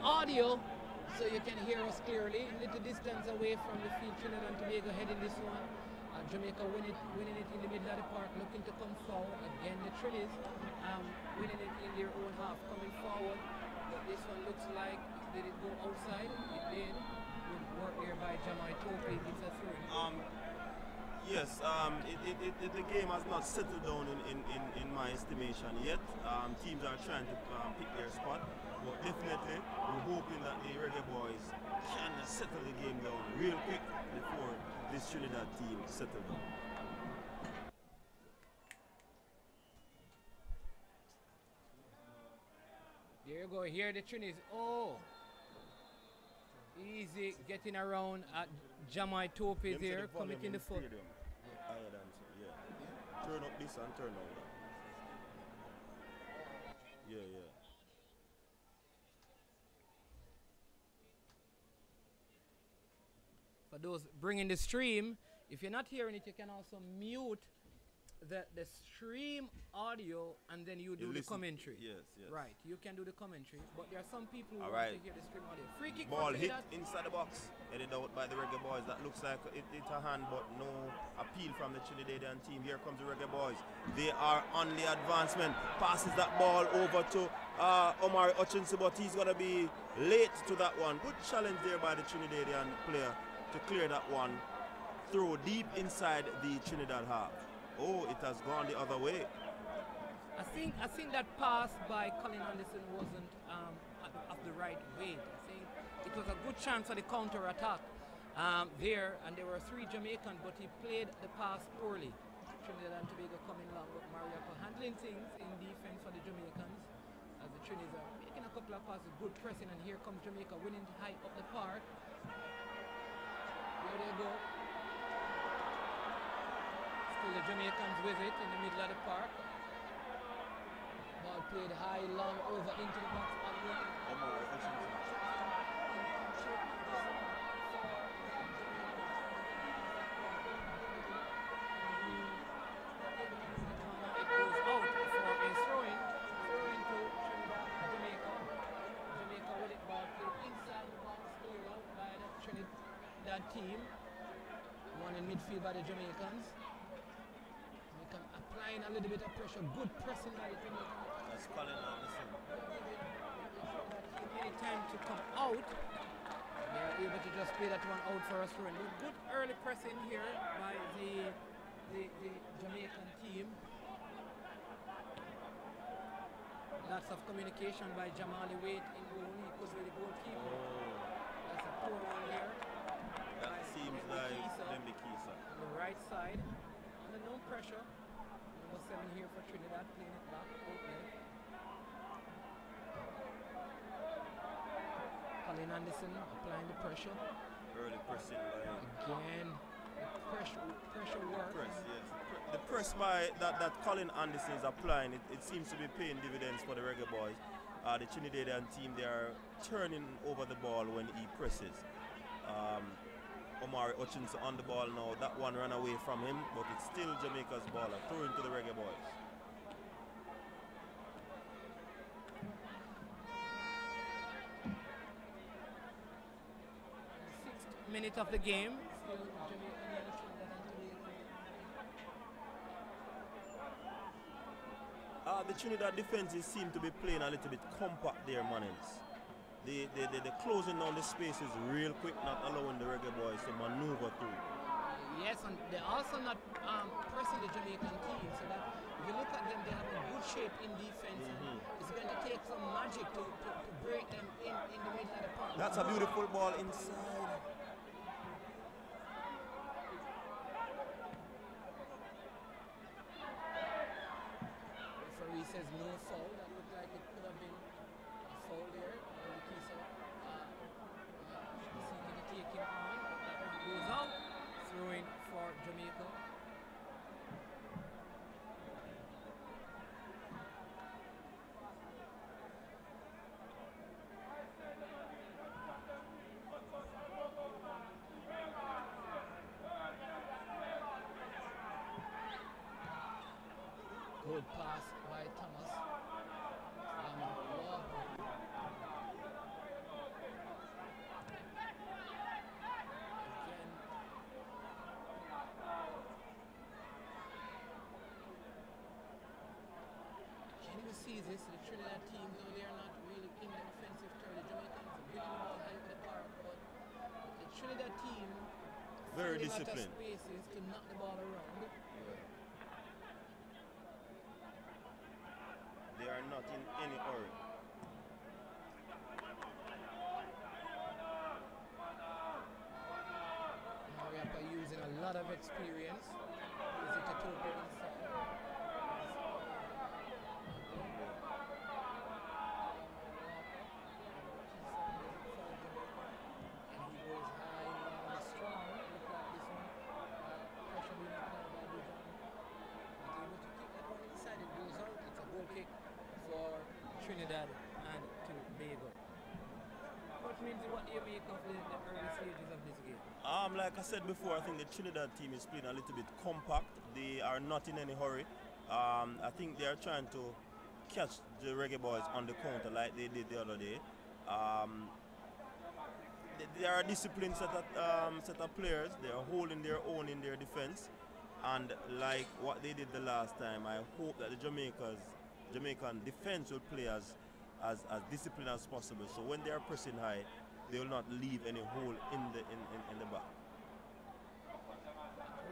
audio so you can hear us clearly. Little distance away from the field, Trinidad and Tobago heading this one. Jamaica winning it in the middle of the park, looking to come forward. Again, the Trinis winning it in their own half, coming forward. But this one looks like, did it go outside? It did. Good work there by Jamaica. It's a throw. Yes, the game has not settled down in my estimation yet. Teams are trying to pick their spot, but definitely we're hoping that the Reggae Boyz can settle the game down real quick before this Trinidad team settle down. There you go, here the Trinis. Oh! Easy getting around at Jamaica there, committing the foot. Yeah. Turn up this and turn down that. Yeah. For those bringing the stream, if you're not hearing it, you can also mute the stream audio and then you do the commentary. Yes. Right, you can do the commentary, but there are some people who All want right. to hear the stream audio. Free kick Ball for hit Trinidad. inside the box, headed out by the Reggae Boyz. That looks like it's a hand, but no appeal from the Trinidadian team. Here comes the Reggae Boyz. They are on the advancement. Passes that ball over to Omar Hutchinson, but he's going to be late to that one. Good challenge there by the Trinidadian player to clear that one. Throw deep inside the Trinidad half. Oh, it has gone the other way. I think that pass by Colin Anderson wasn't of the right weight. I think it was a good chance for the counter attack there, and there were 3 Jamaicans, but he played the pass poorly. Trinidad and Tobago coming along with Mariaco handling things in defense for the Jamaicans, as the Trinis are making a couple of passes, good pressing, and here comes Jamaica winning high up the park. There they go. Still the Jamaicans with it in the middle of the park. Ball played high, long, over into the box. Omar Hutchinson. It goes out for a throw-in to Trinidad, Jamaica. Jamaica with it, ball played inside the box, cleared out by the Trinidad team. One in midfield by the Jamaicans. Applying a little bit of pressure, good pressing by the Jamaicans. That's Colin Anderson. Any time to come out, they are able to just play that one out for us. Good early pressing here by the Jamaican team. Lots of communication by Jamali Wade in goal. He was with the goalkeeper. That's a poor one here. That seems like Lembikisa. On the right side, under no pressure. Number 7 here for Trinidad, playing it back. Okay. Colin Anderson applying the pressure. Early pressing by Again, pressure work. press, yes. The press by that Colin Anderson is applying, it seems to be paying dividends for the Reggae Boyz. The Trinidadian team, they are turning over the ball when he presses. Omar Hutchinson on the ball now. That one ran away from him, but it's still Jamaica's ball. Throwing to the Reggae Boyz. 6th minute of the game. Still The Trinidad defenses seem to be playing a little bit compact there, Mannings. They're closing down the spaces real quick, not allowing the Reggae Boyz to maneuver through. Yes, and they're also not pressing the Jamaican team, so that if you look at them, they have a good shape in defense. It's going to take some magic to break them in the middle of the park. That's a beautiful ball inside. Referee says no foul. That looked like it could have been a foul there. The Kisa seeking to take him on. That one goes out. Throwing for Jamaica. Good pass by Thomas. Trinidad team, though they are not really in the offensive third. The Jamaicans are winning the ball high over the park, but the Trinidad team Very finding a lot of disciplined. spaces to knock the ball around. They are not in any hurry. Mariappa using a lot of experience. Is it a total inside? And he goes high and strong. Look like this one. Pressure being applied by Dujan. He's able to keep that one inside. It goes out. It's a goal kick for Trinidad and Tobago. What means what do you make of the early stages of this game? Like I said before, I think the Trinidad team is playing a little bit compact. They are not in any hurry. I think they are trying to catch the Reggae Boyz on the counter like they did the other day. They are a disciplined set of players. They are holding their own in their defense. And like what they did the last time, I hope that the Jamaican defense will play as disciplined as possible. So when they are pressing high, they will not leave any hole in the back.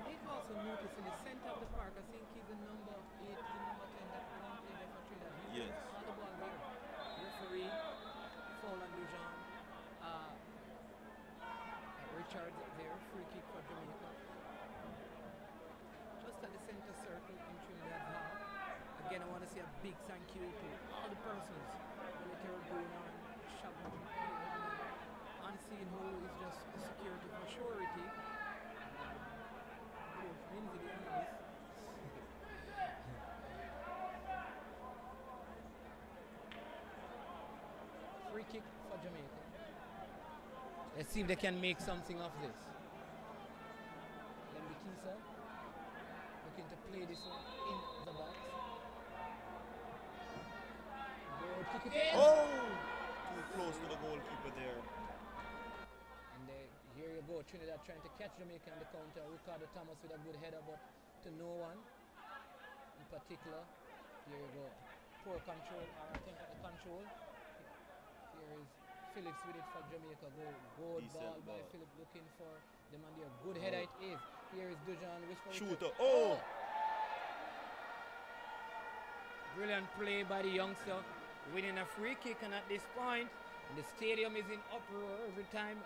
We've also noticed in the center of the park, I think he's the number 18, number 10 that don't play there for Trinidad. He Yes. all the ball there. Referee, foul on Dujan. Richard there, free kick for Jamaica. Just at the center circle in Trinidad's half. Again, I want to say a big thank you to all the persons. Military Gunnar, Shabbat, Unseen Who is just security for surety. Lindsay, the analyst. Free kick for Jamaica. Let's see if they can make something of this. Lembikisa looking to play this one in the box. Good kick again. Oh! Too close to the goalkeeper there. And here you go, Trinidad trying to catch Jamaica on the counter. Ricardo Thomas with a good header, but to no one in particular. Here you go. Poor control, or attempt at the control. Here is Phillips with it for Jamaica. Good ball by Phillips looking for the man there. Good header it is. Here is Dujan. Shooter. Oh! Brilliant play by the youngster. Winning a free kick, and at this point, the stadium is in uproar every time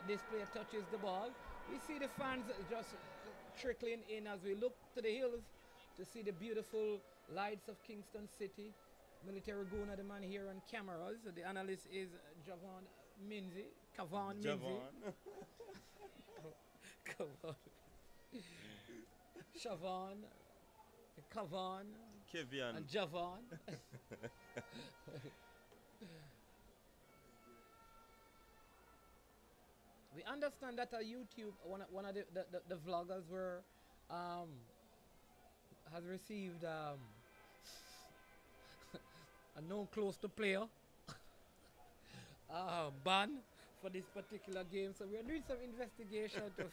this player touches the ball. We see the fans just trickling in as we look to the hills to see the beautiful lights of Kingston City. Military Guna, the man here on cameras. The analyst is Javon Minzy. Kavon Minzy. Kavon. Shavon. Kavon. Kevian. And Javon. We understand that YouTube, one of the vloggers has received a known close to player ban for this particular game. So we're doing some investigation to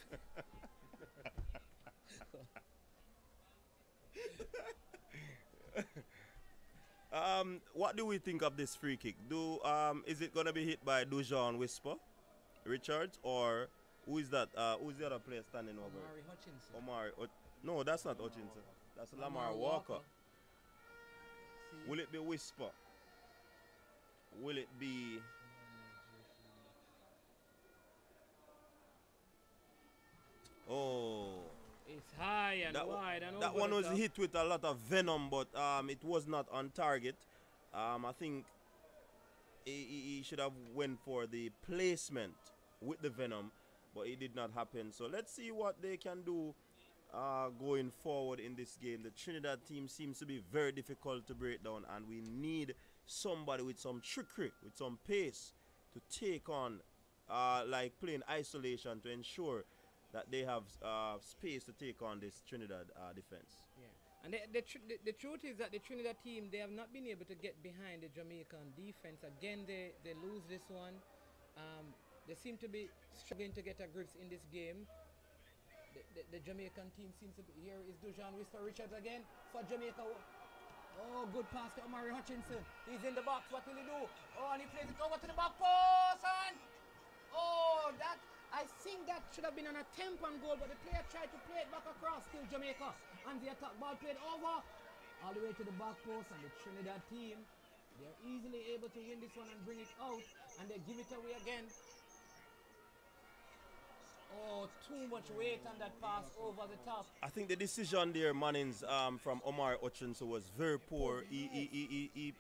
what do we think of this free kick? Is it gonna be hit by Dujan Whisper, Richards, or who is that? Who's the other player standing over? Omari Hutchinson. No, that's not Hutchinson. That's Lamar Walker. Will it be Whisper? Will it be? Oh. It's high and wide and that over one the was top. hit with a lot of venom, but it was not on target. I think he should have went for the placement with the venom, but it did not happen. So let's see what they can do going forward in this game. The Trinidad team seems to be very difficult to break down, and we need somebody with some trickery, with some pace to take on, like playing isolation to ensure that they have space to take on this Trinidad defense. Yeah. And the truth is that the Trinidad team, they have not been able to get behind the Jamaican defense. Again, they lose this one. They seem to be struggling to get a grips in this game. The Jamaican team seems to be, here is Dujan Whisper Richards again for Jamaica. Oh, good pass to Omari Hutchinson. He's in the box. What will he do? Oh, and he plays it over to the back post. And oh, that I think that should have been an attempt on goal, but the player tried to play it back across. Still Jamaica. And the attack ball played over all the way to the back post. And the Trinidad team, they're easily able to win this one and bring it out. And they give it away again. Oh, too much weight on that pass over the top. I think the decision there, Mannings, from Omar Hutchinson was very poor. He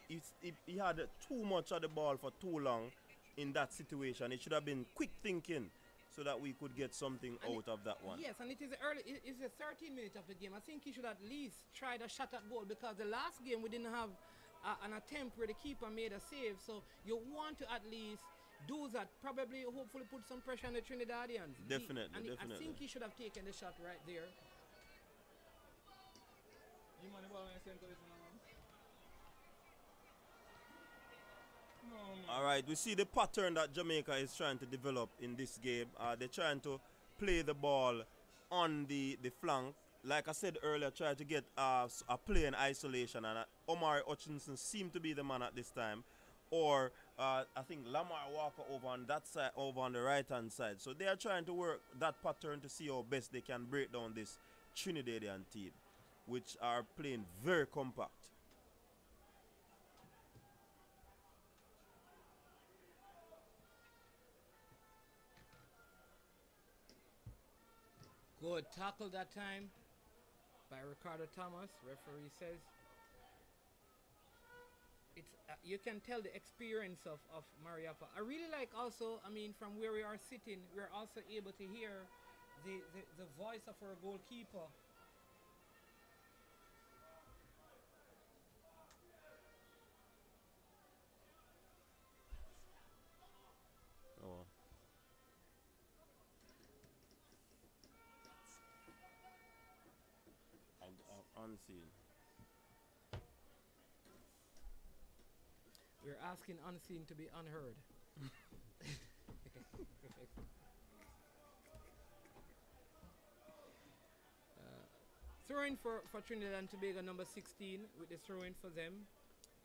had too much of the ball for too long in that situation. It should have been quick thinking so that we could get something out of that one. Yes, and it is early. It's the 13 minutes of the game. I think he should at least try a shot at goal, because the last game we didn't have an attempt where the keeper made a save. So you want to at least do that, probably, hopefully put some pressure on the Trinidadians. Definitely. I think he should have taken the shot right there. All right, we see the pattern that Jamaica is trying to develop in this game. They're trying to play the ball on the flank. Like I said earlier, try to get a play in isolation, and Omar Hutchinson seemed to be the man at this time. Or I think Lamar Walker over on that side, over on the right-hand side. So they are trying to work that pattern to see how best they can break down this Trinidadian team, which are playing very compact. Good tackle that time by Ricardo Thomas, referee says. It's you can tell the experience of Mariappa. I really like also, I mean, from where we are sitting, we're also able to hear the voice of our goalkeeper. Oh. Unseen. We're asking unseen to be unheard. Throw-in for Trinidad and Tobago, number 16, with the throw-in for them.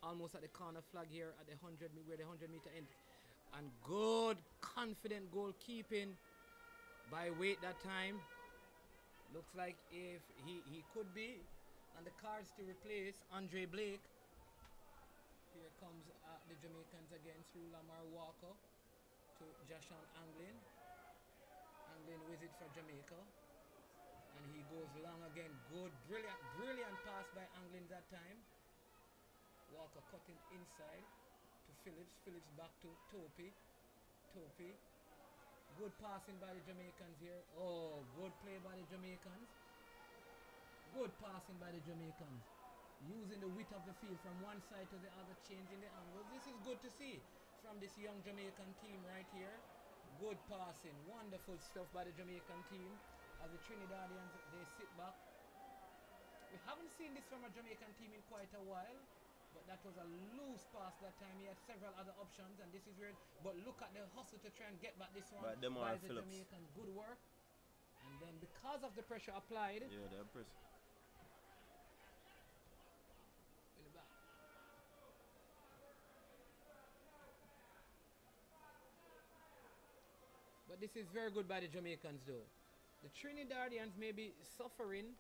Almost at the corner flag here at the 100 where the 100-meter end. And good, confident goalkeeping by Wade that time. Looks like if he could be on the cards to replace Andre Blake. Here comes the Jamaicans again through Lamar Walker to Jashan Anglin. Anglin with it for Jamaica. And he goes long again. Good, brilliant pass by Anglin that time. Walker cutting inside to Phillips. Phillips back to Topi. Good passing by the Jamaicans here. Oh, good play by the Jamaicans. Good passing by the Jamaicans. Using the width of the field from one side to the other, changing the angles. This is good to see from this young Jamaican team right here. Good passing. Wonderful stuff by the Jamaican team. As the Trinidadians, they sit back. We haven't seen this from a Jamaican team in quite a while. But that was a loose pass that time. He had several other options, and this is where. But look at the hustle to try and get back this one by the Jamaicans. Good work. And then because of the pressure applied. Yeah, they're pressure. In the back. But this is very good by the Jamaicans, though. The Trinidadians may be suffering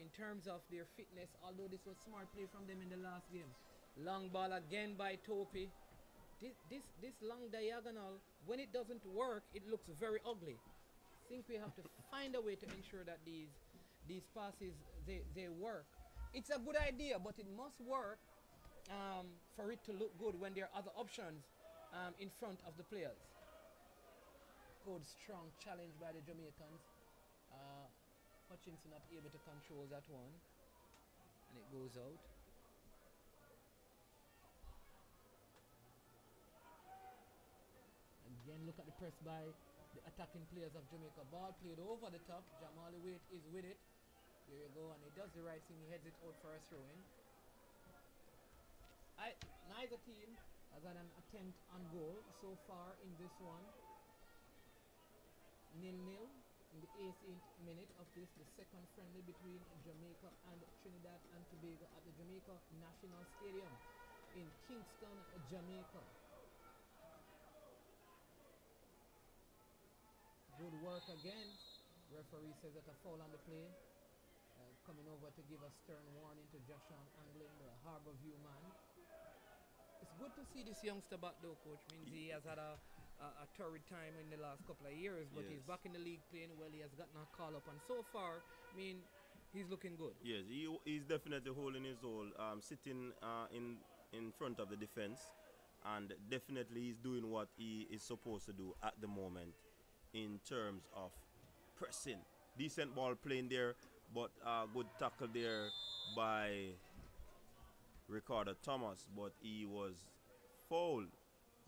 in terms of their fitness, although this was smart play from them in the last game. Long ball again by Topi. This long diagonal, when it doesn't work, it looks very ugly. I think we have to find a way to ensure that these passes, they work. It's a good idea, but it must work for it to look good when there are other options in front of the players. Good, strong challenge by the Jamaicans. Hutchinson not able to control that one. And it goes out. And again, look at the press by the attacking players of Jamaica. Ball played over the top. Jamali Wade is with it. There you go. And he does the right thing. He heads it out for a throw-in. Neither team has had an attempt on goal so far in this one. 0-0. in the 18th minute of this, the second friendly between Jamaica and Trinidad and Tobago at the Jamaica National Stadium in Kingston, Jamaica. Good work again. Referee says that a foul on the play. Coming over to give a stern warning to Joshua Anglin, the Harbour View man. It's good to see this youngster back though, coach. Means he has had a torrid time in the last couple of years, but he's back in the league playing well. He has gotten a call up, and so far, I mean, he's looking good. Yes, he's definitely holding his own, sitting in front of the defense, and definitely he's doing what he is supposed to do at the moment in terms of pressing. Decent ball playing there, but good tackle there by Ricardo Thomas, but he was fouled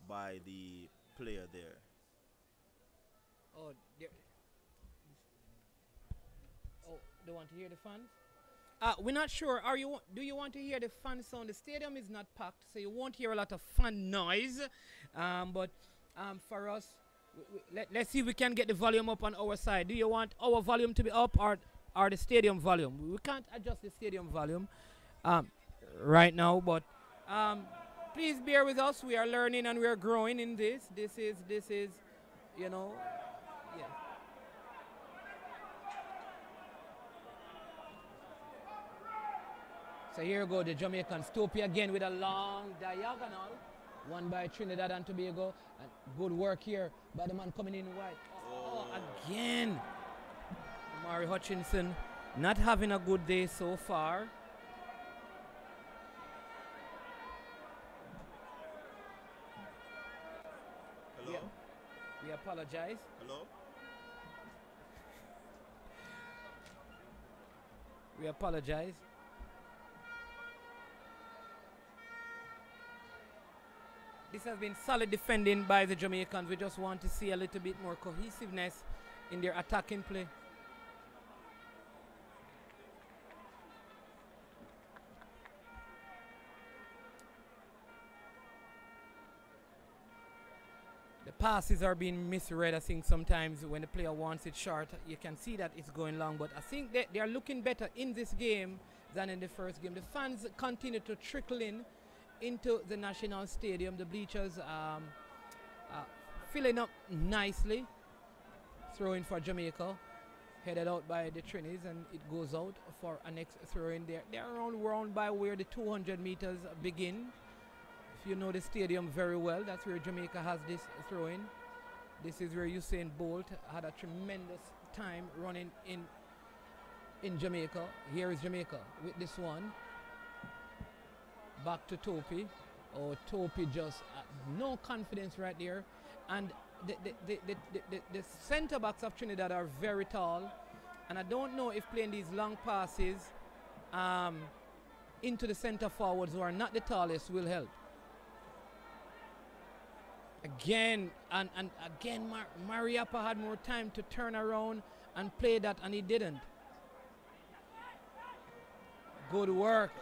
by the player there. Oh, they want to hear the fans? We're not sure. Do you want to hear the fan sound? The stadium is not packed, so you won't hear a lot of fan noise. But for us, let's see if we can get the volume up on our side. Do you want our volume to be up or the stadium volume? We can't adjust the stadium volume right now, but please bear with us. We are learning and we are growing in this. This is, you know, yeah. So here go the Jamaicans. Stopi again with a long diagonal. Won by Trinidad and Tobago. And good work here by the man coming in white. Oh, again. Mari Hutchinson not having a good day so far. Hello? We apologize. Hello? We apologize. This has been solid defending by the Jamaicans. We just want to see a little bit more cohesiveness in their attacking play. The passes are being misread. I think sometimes when the player wants it short, you can see that it's going long. But I think they are looking better in this game than in the first game. The fans continue to trickle into the National Stadium. The bleachers filling up nicely. Throw-in for Jamaica. Headed out by the Trinis, and it goes out for a next throw-in there. They're around by where the 200 meters begin. If you know the stadium very well, that's where Jamaica has this throw-in. This is where Usain Bolt had a tremendous time running in Jamaica. Here is Jamaica with this one. Back to Topi. Oh, Topi just no confidence right there. And the center backs of Trinidad are very tall. And I don't know if playing these long passes into the center forwards who are not the tallest will help. Again, and again, Mariappa had more time to turn around and play that, and he didn't. Good work.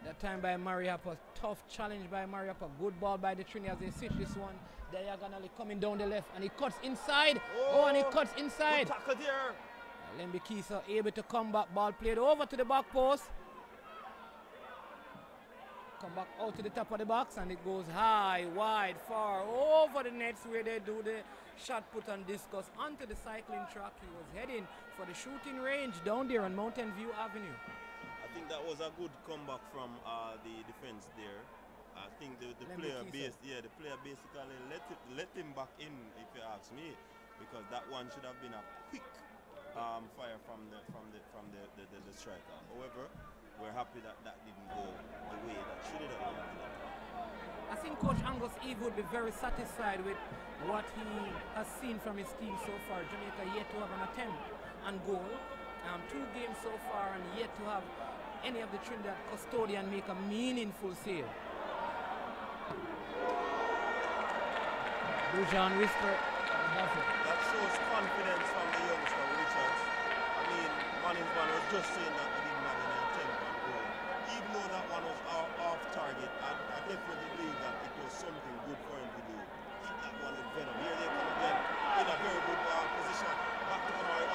That time by Mariappa. Tough challenge by Mariappa. Good ball by the Trini as they switch this one. Diagonally coming down the left, and he cuts inside. Oh, and he cuts inside. Tackle there. Lembe Kisa able to come back. Ball played over to the back post. Come back out to the top of the box, and it goes high, wide, far, over the nets where they do the shot put and discus onto the cycling track. He was heading for the shooting range down there on Mountain View Avenue. I think that was a good comeback from the defense there. I think the player basically let him back in, if you ask me, because that one should have been a quick fire from the striker. However, we're happy that didn't go the way that should have gone. I think Coach Angus Eve would be very satisfied with what he has seen from his team so far. Jamaica yet to have an attempt on goal. 2 games so far, and yet to have any of the Trinidad custodian make a meaningful save. Bujan Whisker. That shows confidence from the youngster Richards. I mean, Manningsman was just saying that he didn't have any attempt on goal. Even though that one was off target, I definitely believe that it was something good for him to do. Hit that one with venom. Here they come again in a very good position. Back to Amari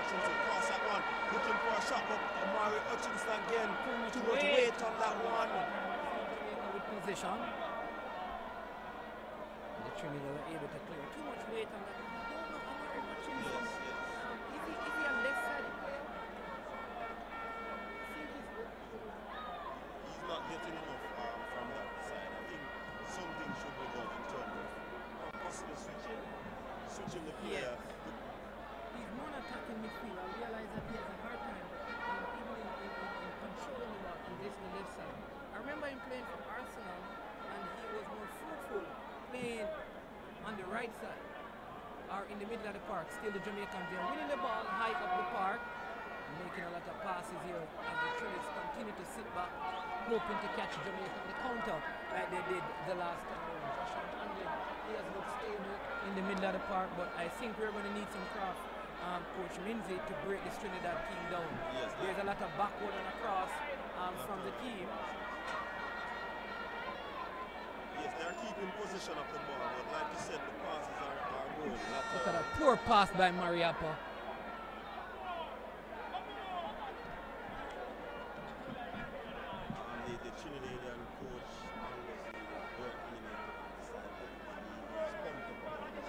possession. The Trinidad were able to clear. Too much weight on that. I don't know. I'm very much in some. Is he a left sided player? I think he's not getting enough from that side. I think something should be done in terms of possibly switching the player. Yes. He's more attacking midfield. I realize that he has a hard time even in controlling the ball on the left side. I remember him playing for Arsenal and he was more fruitful playing on the right side or in the middle of the park. Still the Jamaicans, they're winning the ball high up the park, making a lot of passes here as the Trinidad continue to sit back, hoping to catch Jamaica on the counter like they did the last time around. Joshua Andre, he has looked stable in the middle of the park, but I think we're going to need some craft, Coach Minzy, to break this Trinidad team down. Yes, there's a lot of backward and across from the team. Yes, they're keeping possession of the ball, but like you said, the passes are going. Look at that poor pass by Mariappa. And the Trinidadian coach was very animated on the sideline. He was pumped up about this.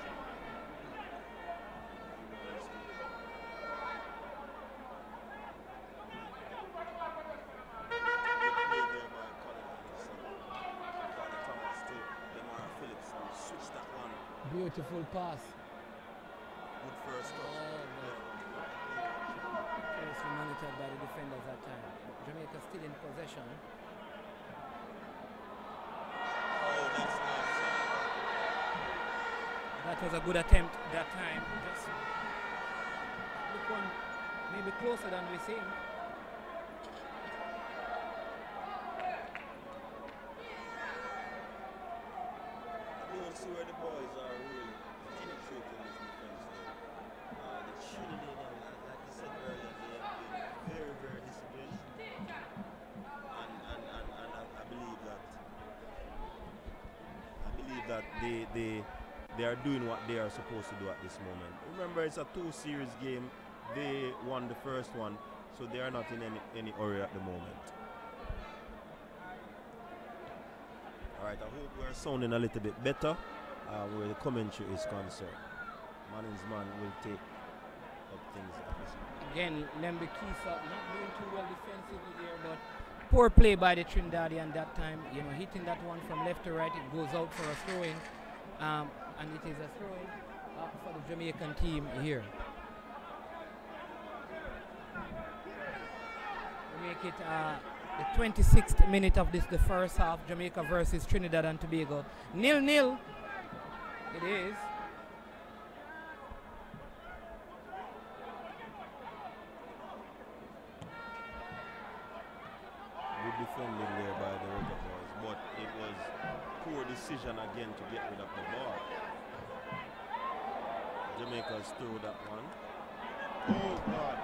Beautiful pass. Good first touch. Closely monitored by the defenders at time. But Jamaica still in possession. Oh, that's offside. That was a good attempt that time. Just look one maybe closer than we think. See where the boys are really penetrating this defense now. The Trinidad, like you said earlier, they have been very, very disciplined. And I believe that they are doing what they are supposed to do at this moment. Remember, it's a 2-series game. They won the first one, so they are not in any hurry at the moment. Alright, I hope we're sounding a little bit better where the commentary is concerned. Manning's man will take up things at this moment. Again, Lembe Kisa not doing too well defensively there, but poor play by the Trinidadian that time. You know, hitting that one from left to right, it goes out for a throw-in, and it is a throw-in for the Jamaican team here. We make it the 26th minute of the first half, Jamaica versus Trinidad and Tobago. 0-0. It is. Good defending there by the Reggae Boyz, but it was poor decision again to get rid of the ball. Jamaica's through that one. Oh God.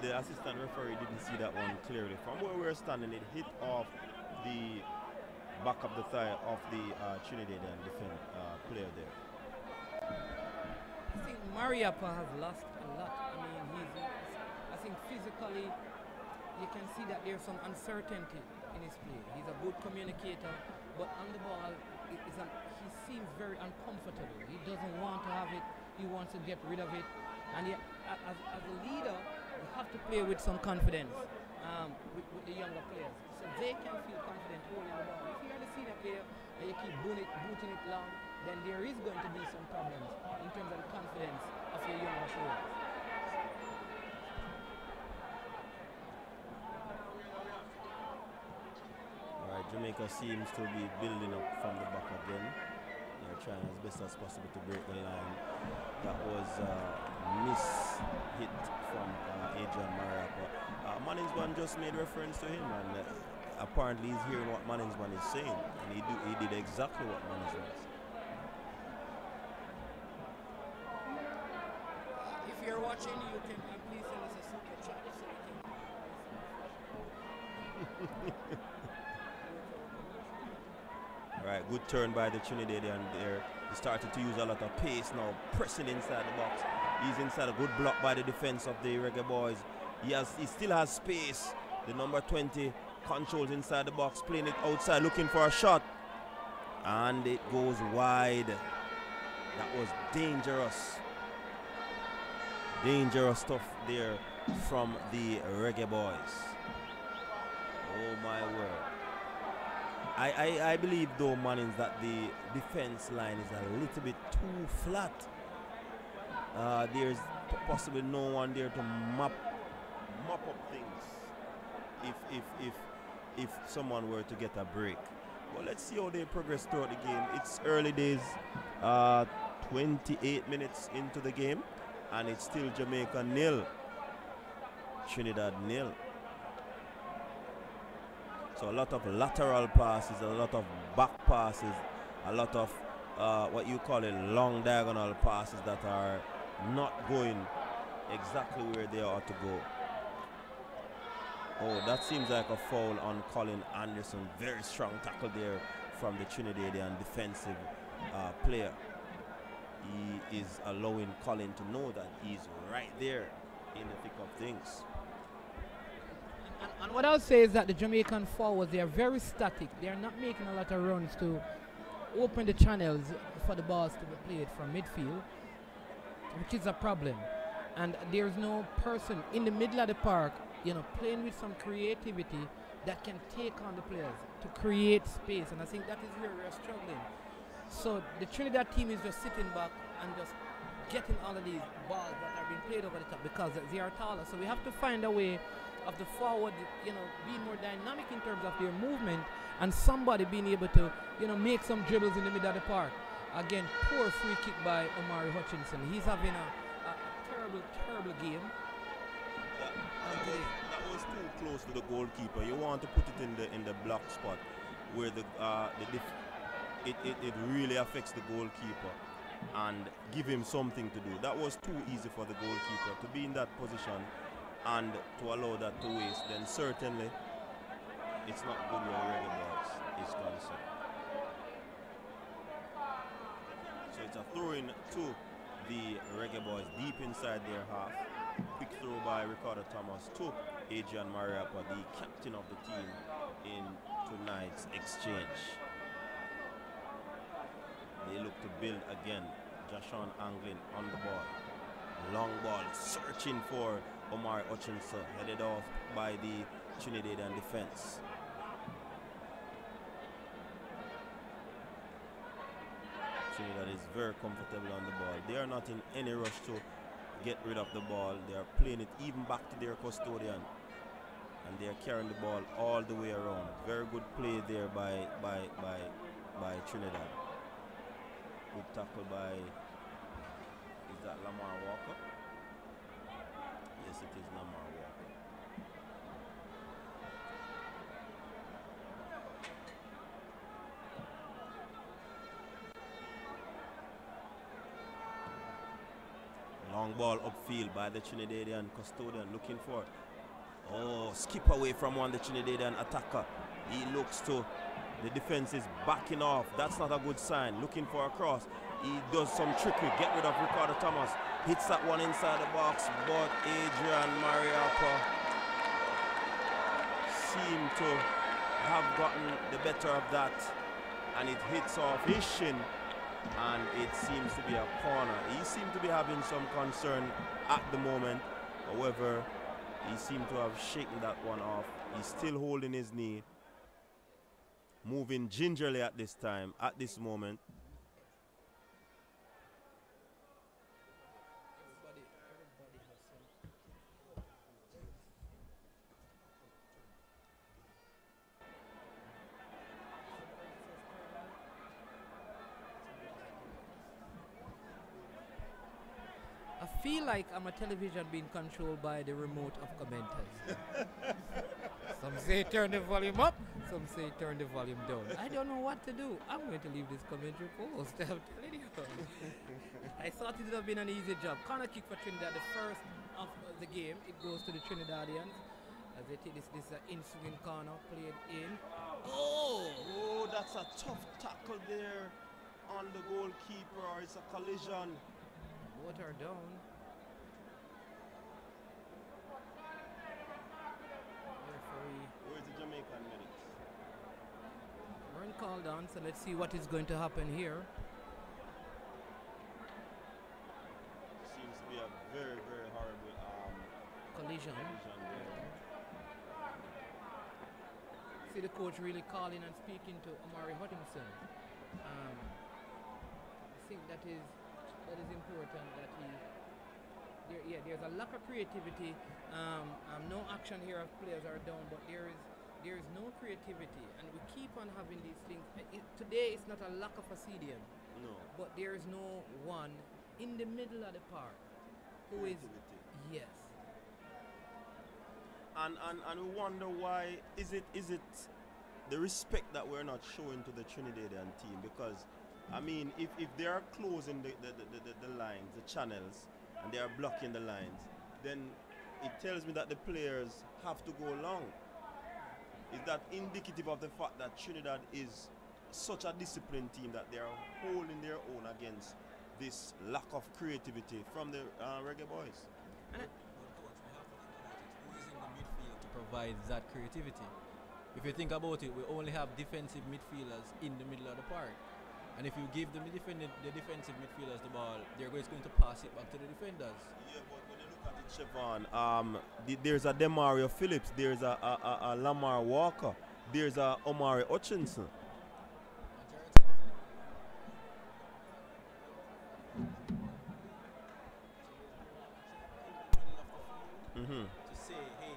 The assistant referee didn't see that one clearly. From where we were standing, it hit off the back of the thigh of the Trinidadian player there. I think Mariappa has lost a lot. I mean, I think physically, you can see that there's some uncertainty in his play. He's a good communicator, but on the ball, he seems very uncomfortable. He doesn't want to have it. He wants to get rid of it. And yet, as a leader, you have to play with some confidence with the younger players, so they can feel confident holding the ball. If you are the senior player and you keep booting it long, then there is going to be some problems in terms of the confidence of your younger players. Alright, Jamaica seems to be building up from the back again. They're trying as best as possible to break the line. That was miss hit from Adrian Mariappa. Manningsman just made reference to him, and apparently he's hearing what Manningsman is saying, and he did exactly what Manningsman said. If you're watching, you can please send us a super chat so we can. Alright, good turn by the Trinidadian there. He started to use a lot of pace now, pressing inside the box. He's inside a good block by the defense of the Reggae Boyz. He still has space. The number 20 controls inside the box, playing it outside, looking for a shot. And it goes wide. That was dangerous. Dangerous stuff there from the Reggae Boyz. Oh my word. I believe though, Mannings, that the defense line is a little bit too flat. There's possibly no one there to mop up things if someone were to get a break. Well, let's see how they progress throughout the game. It's early days, 28 minutes into the game, and it's still Jamaica 0, Trinidad 0. So a lot of lateral passes, a lot of back passes, a lot of what you call it long diagonal passes that are not going exactly where they ought to go. Oh, that seems like a foul on Colin Anderson. Very strong tackle there from the Trinidadian defensive player. He is allowing Colin to know that he's right there in the thick of things. And what I'll say is that the Jamaican forwards, they are very static. They are not making a lot of runs to open the channels for the balls to be played from midfield, which is a problem. And there's no person in the middle of the park, you know, playing with some creativity that can take on the players to create space. And I think that is where we're struggling. So the Trinidad team is just sitting back and just getting all of these balls that are being played over the top because they are taller. So we have to find a way of the forward, you know, being more dynamic in terms of their movement, and somebody being able to, you know, make some dribbles in the middle of the park. Again, poor free kick by Omari Hutchinson. He's having a terrible game. That was too close to the goalkeeper. You want to put it in the block spot where it really affects the goalkeeper and give him something to do. That was too easy for the goalkeeper to be in that position and to allow that to waste. Then certainly it's not good where Reggae Boyz is concerned. So it's a throw-in to the Reggae Boyz deep inside their half. Quick throw by Ricardo Thomas to Adrian Mariappa, the captain of the team in tonight's exchange. They look to build again. Jashon Anglin on the ball. Long ball, searching for Omar Hutchinson, headed off by the Trinidadian defense. Trinidad is very comfortable on the ball. They are not in any rush to get rid of the ball. They are playing it even back to their custodian, and they are carrying the ball all the way around. Very good play there by Trinidad. Good tackle by, is that Lamar Walker? Yes, it is Lamar Walker. Long ball upfield by the Trinidadian custodian, looking for, oh, skip away from one, the Trinidadian attacker. He looks to, the defense is backing off. That's not a good sign. Looking for a cross. He does some trickery. Get rid of Ricardo Thomas. Hits that one inside the box, but Adrian Mariappa seemed to have gotten the better of that, and it hits off his shin, and it seems to be a corner. He seemed to be having some concern at the moment. However, he seemed to have shaken that one off. He's still holding his knee, moving gingerly at this time, at this moment. I feel like I'm a television being controlled by the remote of commenters. Some say turn the volume up, some say turn the volume down. I don't know what to do. I'm going to leave this commentary post. I'm telling you. I thought it would have been an easy job. Corner kick for Trinidad, the first of the game. It goes to the Trinidadians as they take this in-swing corner, played in. Oh, that's a tough tackle there on the goalkeeper. It's a collision. Both are down. Where's the Jamaican Jamaican medics. Weren't called on, so let's see what is going to happen here. Seems to be a very, very horrible Collision. there. See the coach really calling and speaking to Omari Hutchinson. I think that is important that there's a lack of creativity. No action here of players are down, but there is no creativity, and we keep on having these things. Today it's not a lack of a CDM, No. but there is no one in the middle of the park who is yes. And we wonder why is it the respect that we're not showing to the Trinidadian team, because I mean if they are closing the lines, the channels, and they are blocking the lines, then it tells me that the players have to go long. Is that indicative of the fact that Trinidad is such a disciplined team that they are holding their own against this lack of creativity from the Reggae Boyz? Provides that creativity. If you think about it, we only have defensive midfielders in the middle of the park, and if you give them the defensive midfielders the ball, they're going to pass it back to the defenders. Yeah, but when you look at it, Siobhan, there's a Demario Phillips, there's a Lamar Walker, there's a Omari Hutchinson. Mm-hmm. To say, hey,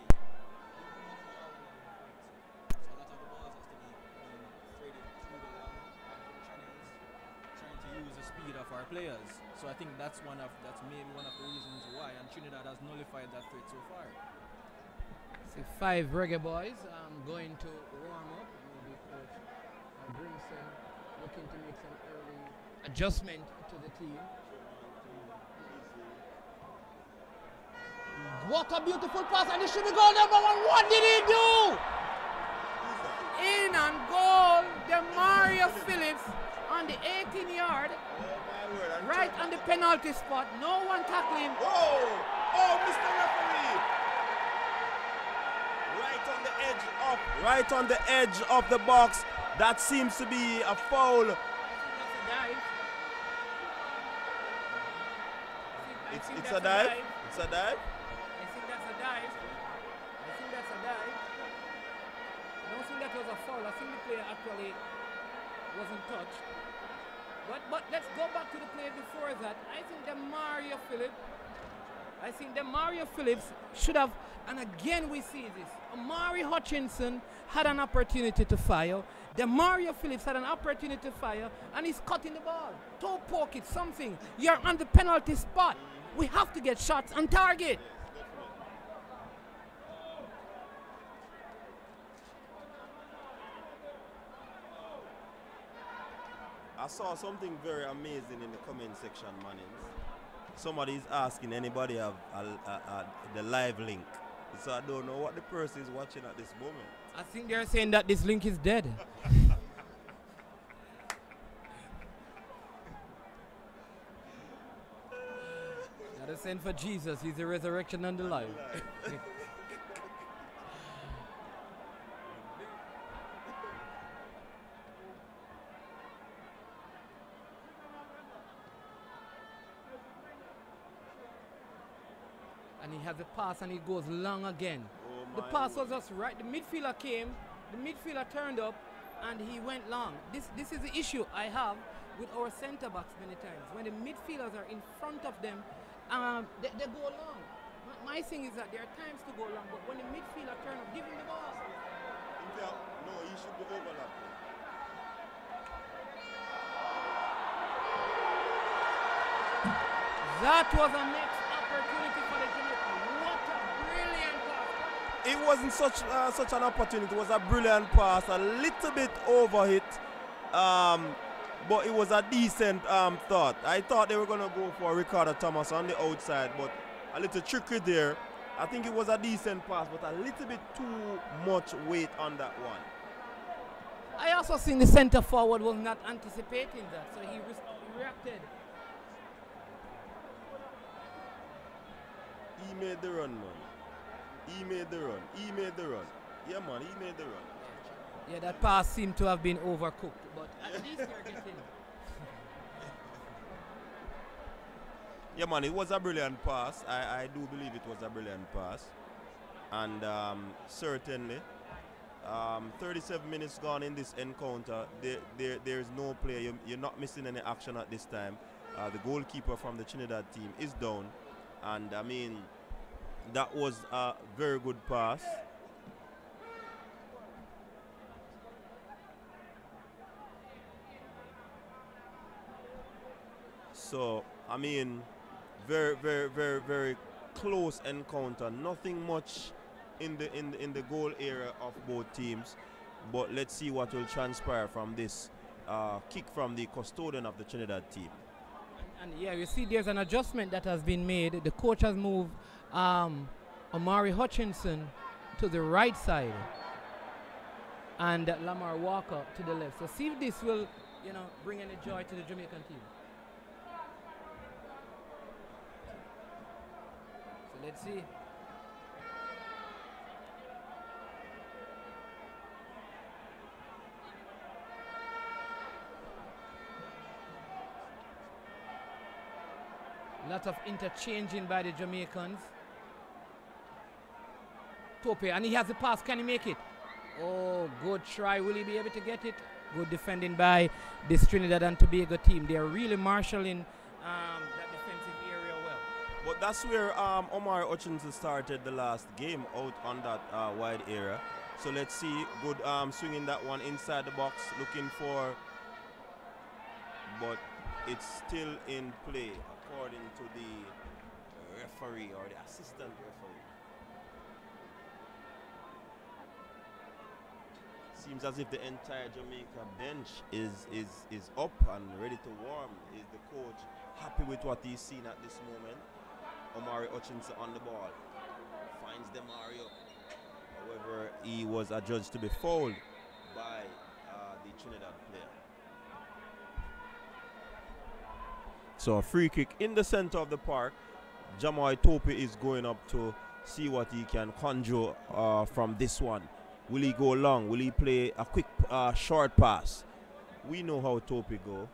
speed of our players. So I think that's maybe one of the reasons why, and Trinidad has nullified that threat so far. See 5 Reggae Boyz going to warm up. Maybe coach Brimson looking to make some early adjustment to the team. What a beautiful pass, and it should be goal number 1. What did he do? In and goal, Demario Phillips on the 18-yard, right on the penalty spot. No one tackling. Oh, Mr. Referee! Right on the edge of the box. That seems to be a foul. I think that's a dive. It's a dive. It's a dive. I think that's a dive. I don't think that was a foul. I think the player actually wasn't touched. But let's go back to the play before that. I think Demario Phillips should have, and again we see this. Omari Hutchinson had an opportunity to fire. Demario Phillips had an opportunity to fire, and he's cutting the ball. Toe poke it, something. You're on the penalty spot. We have to get shots on target. I saw something very amazing in the comment section, Mannings. Somebody's asking anybody have the live link. So I don't know what the person is watching at this moment. I think they're saying that this link is dead. Gotta send for Jesus. He's the resurrection and the life. And he has a pass and he goes long again. The pass was just right. The midfielder came, the midfielder turned up, and he went long. This is the issue I have with our centre backs many times. When the midfielders are in front of them, they go long. My thing is that there are times to go long, but when the midfielder turn up, give him the ball. No, he should be overlapping. That was a next opportunity for the Jamaica. What a brilliant pass. It wasn't such an opportunity. It was a brilliant pass, a little bit overhit, but it was a decent thought. I thought they were going to go for Ricardo Thomas on the outside, but a little trickery there. I think it was a decent pass, but a little bit too much weight on that one. I also think the centre forward was not anticipating that, so he reacted. He made the run, man. He made the run. Yeah, man, he made the run. Yeah, that pass seemed to have been overcooked, but at least they're getting. Yeah, man, it was a brilliant pass. I do believe it was a brilliant pass. And certainly, 37 minutes gone in this encounter. There's no play. You're not missing any action at this time. The goalkeeper from the Trinidad team is down. And, I mean, that was a very good pass. So, I mean, very, very, very, very close encounter. Nothing much in the goal area of both teams. But let's see what will transpire from this kick from the custodian of the Trinidad team. And yeah, you see there's an adjustment that has been made. The coach has moved Omari Hutchinson to the right side and Lamar Walker to the left. So see if this will, bring any joy to the Jamaican team. So let's see. Lots of interchanging by the Jamaicans. Tope, and he has the pass. Can he make it? Oh, good try. Will he be able to get it? Good defending by this Trinidad and Tobago team. They are really marshalling that defensive area well. But that's where Omar Hutchinson started the last game out on that wide area. So let's see. Good swinging that one inside the box. Looking for... But it's still in play, according to the referee or the assistant referee. Seems as if the entire Jamaica bench is up and ready to warm. Is the coach happy with what he's seen at this moment? Omari Hutchinson on the ball. Finds Demario. However, he was adjudged to be fouled by the Trinidad player. So a free kick in the center of the park. Jamoy Tope is going up to see what he can conjure from this one. Will he go long? Will he play a quick short pass? We know how Tope go.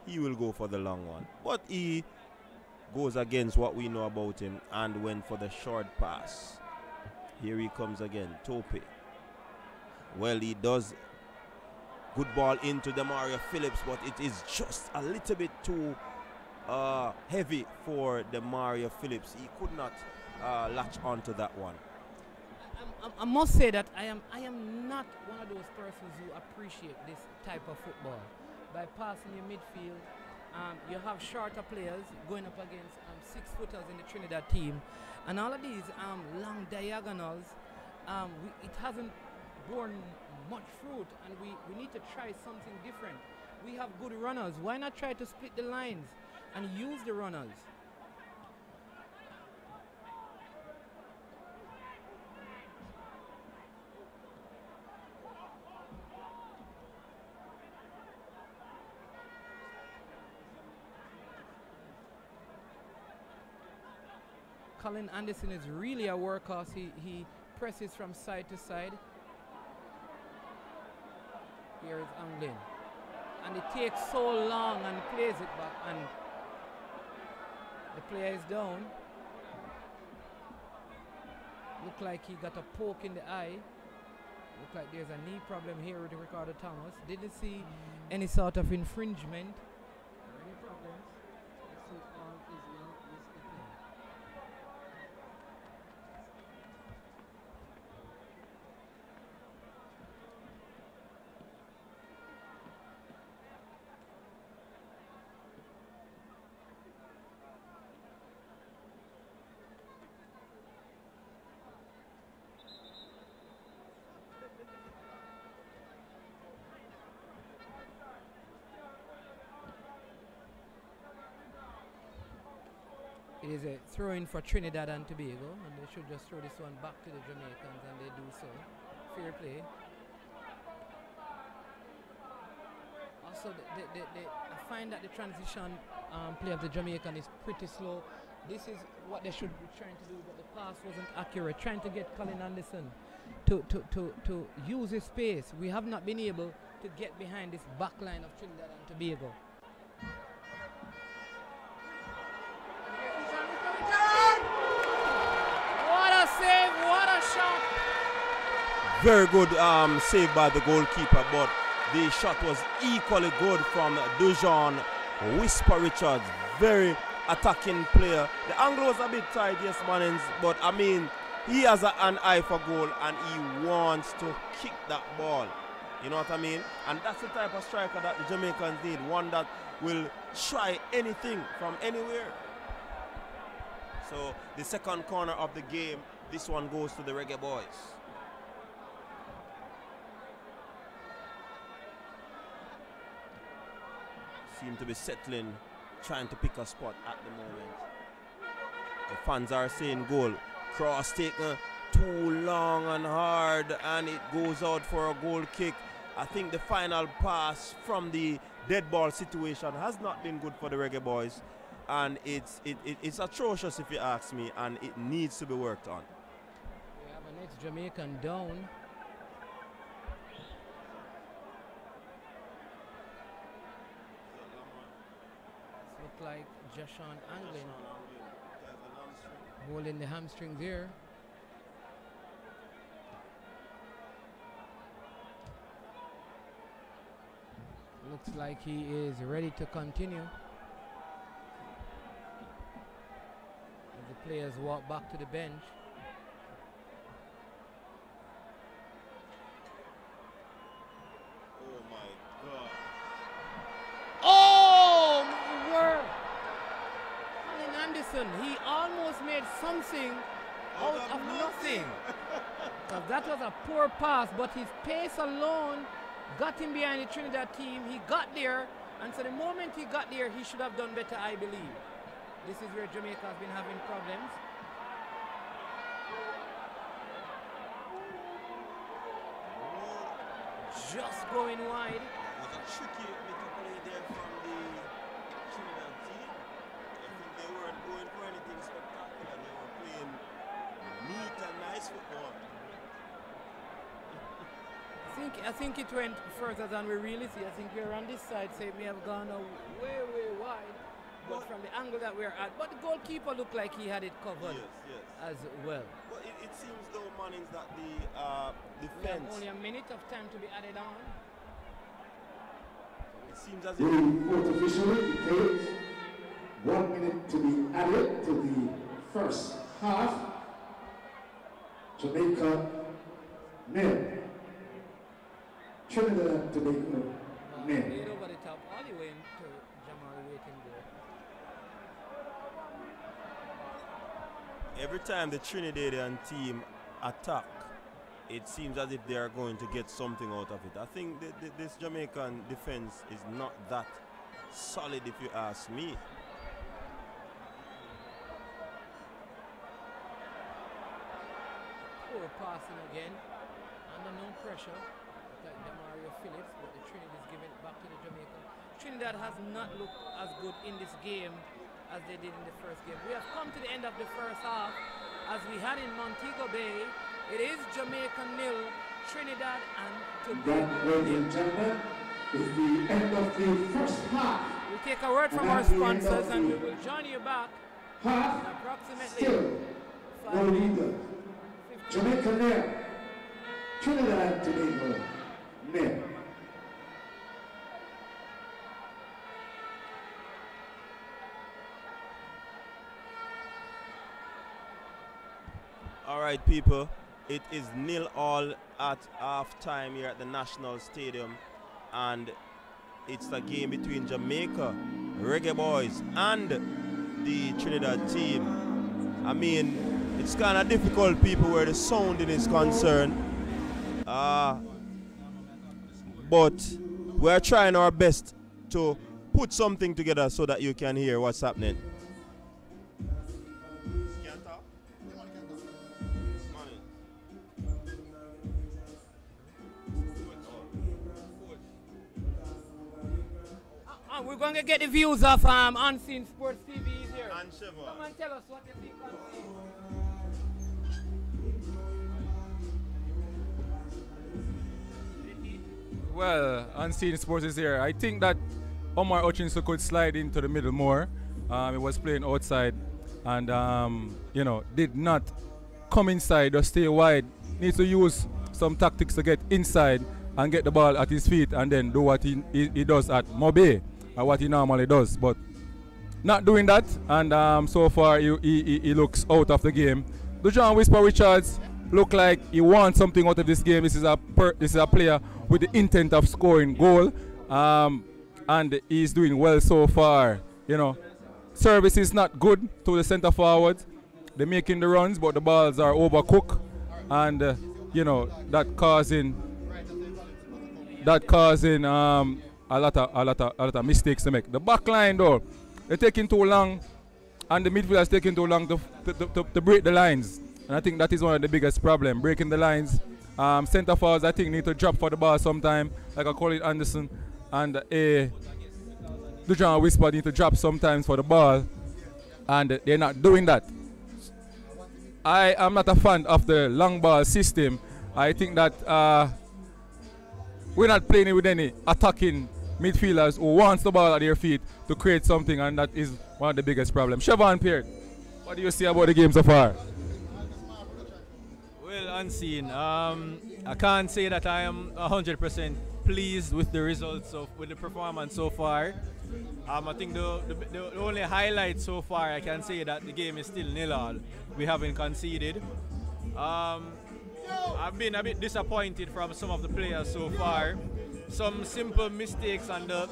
He will go for the long one. But he goes against what we know about him and went for the short pass. Here he comes again, Tope. Well, he does. Good ball into Demario Phillips, but it is just a little bit too heavy for Demario Phillips. He could not latch onto that one. I must say that I am not one of those persons who appreciate this type of football. By passing your midfield, you have shorter players going up against 6-footers in the Trinidad team, and all of these long diagonals, it hasn't borne much fruit, and we need to try something different. We have good runners. Why not try to split the lines and use the runners? Colin Anderson is really a workhorse. He presses from side to side. Here is Anglin. And it takes so long and plays it back, and the player is down. Look like he got a poke in the eye. Look like there's a knee problem here with Ricardo Thomas. Didn't see any sort of infringement or any problems. Let's see if all is well with the player. It is a throw-in for Trinidad and Tobago, and they should just throw this one back to the Jamaicans, and they do so. Fair play. Also, I find that the transition play of the Jamaican is pretty slow. This is what they should be trying to do, but the pass wasn't accurate. Trying to get Colin Anderson to use his space. We have not been able to get behind this back line of Trinidad and Tobago. What a save, what a shot. Very good save by the goalkeeper, but the shot was equally good from Dujon Whisper Richards. Very attacking player. The angle was a bit tight, yes, Mannings, but I mean, he has an eye for goal and he wants to kick that ball. You know what I mean? And that's the type of striker that the Jamaicans need. One that will try anything from anywhere. So the second corner of the game, this one goes to the Reggae Boyz. Seem to be settling, trying to pick a spot at the moment. The fans are saying goal. Cross taken too long and hard, and it goes out for a goal kick. I think the final pass from the dead ball situation has not been good for the Reggae Boyz, and it's atrocious if you ask me, and it needs to be worked on. We have an ex-Jamaican down. Look like Jashawn Anglin holding the hamstring there. Looks like he is ready to continue. As the players walk back to the bench. Oh my God. Oh, my word. Colin Anderson, he almost made something out of nothing. Because that was a poor pass, but his pace alone got him behind the Trinidad team. He got there, and so the moment he got there, he should have done better, I believe. This is where Jamaica has been having problems. Just going wide. It was a tricky little play there from the Trinidad team. I think they weren't going for anything spectacular. They were playing neat and nice football. I think it went further than we really see. I think we're on this side, so it may have gone way, way wide. But from the angle that we're at, but the goalkeeper looked like he had it covered as well. But it seems though, Mannings, that the We defense. have only a minute of time to be added on. It seems as The if fourth officially dictates 1 minute to be added to the first half. Jamaica nil. Trinidad Tobago nil. Played over the top all the way to Jamal waiting there. every time the Trinidadian team attack, it seems as if they are going to get something out of it. I think this Jamaican defense is not that solid, if you ask me. Poor passing again, under no pressure, like Demario Phillips, but the Trinidad is giving it back to the Jamaica. Trinidad has not looked as good in this game as they did in the first game. We have come to the end of the first half, as we had in Montego Bay. It is Jamaica nil, Trinidad and Tobago. That, ladies and gentlemen, is the end of the first half. We'll take a word from our sponsors and we will join you back in Half approximately still 5 no minutes. leader. Jamaica nil. Trinidad and Tobago nil. All right, people, it is 0-0 at half-time here at the National Stadium, and it's a game between Jamaica, Reggae Boyz, and the Trinidad team. I mean, it's kind of difficult, people, where the sounding is concerned, but we're trying our best to put something together so that you can hear what's happening. We're going to get the views of Unseen Sports TV's here. And Shiva. Come and tell us what you think on Well, Unseen Sports is here. I think that Omar Hutchinson could slide into the middle more. He was playing outside and, did not come inside or stay wide. Needs to use some tactics to get inside and get the ball at his feet and then do what he does at Mobe, or what he normally does. But not doing that, and so far he looks out of the game. Dujan Whisper Richards look like he wants something out of this game. This is a player with the intent of scoring goal, and he's doing well so far. Service is not good to the centre forward. They're making the runs, but the balls are overcooked, and that causing a lot of mistakes to make. The back line though, they're taking too long, and the midfielders taking too long to break the lines. And I think that is one of the biggest problems, breaking the lines. Centre forwards, I think, need to drop for the ball sometime, like a Colin Anderson and Dujan Whisper need to drop sometimes for the ball, and they're not doing that. I am not a fan of the long ball system. I think that we're not playing with any attacking midfielders who wants the ball at their feet to create something, and that is one of the biggest problems. Siobhan Peart, what do you see about the game so far? Well, Unseen, I can't say that I am 100% pleased with the results with the performance so far. I think the only highlight so far, I can say that the game is still 0-0. We haven't conceded. I've been a bit disappointed from some of the players so far. Some simple mistakes on the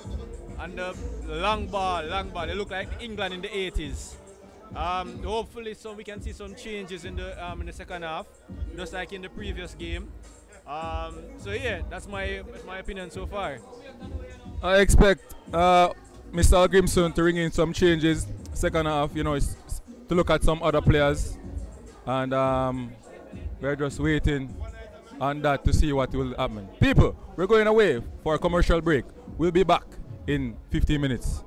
long ball. They look like England in the 80s. Hopefully, we can see some changes in the second half, just like in the previous game. So yeah, that's my opinion so far. I expect Mr. Grimson to bring in some changes second half. Is to look at some other players, and we're just waiting on that to see what will happen. People, we're going away for a commercial break. We'll be back in 15 minutes.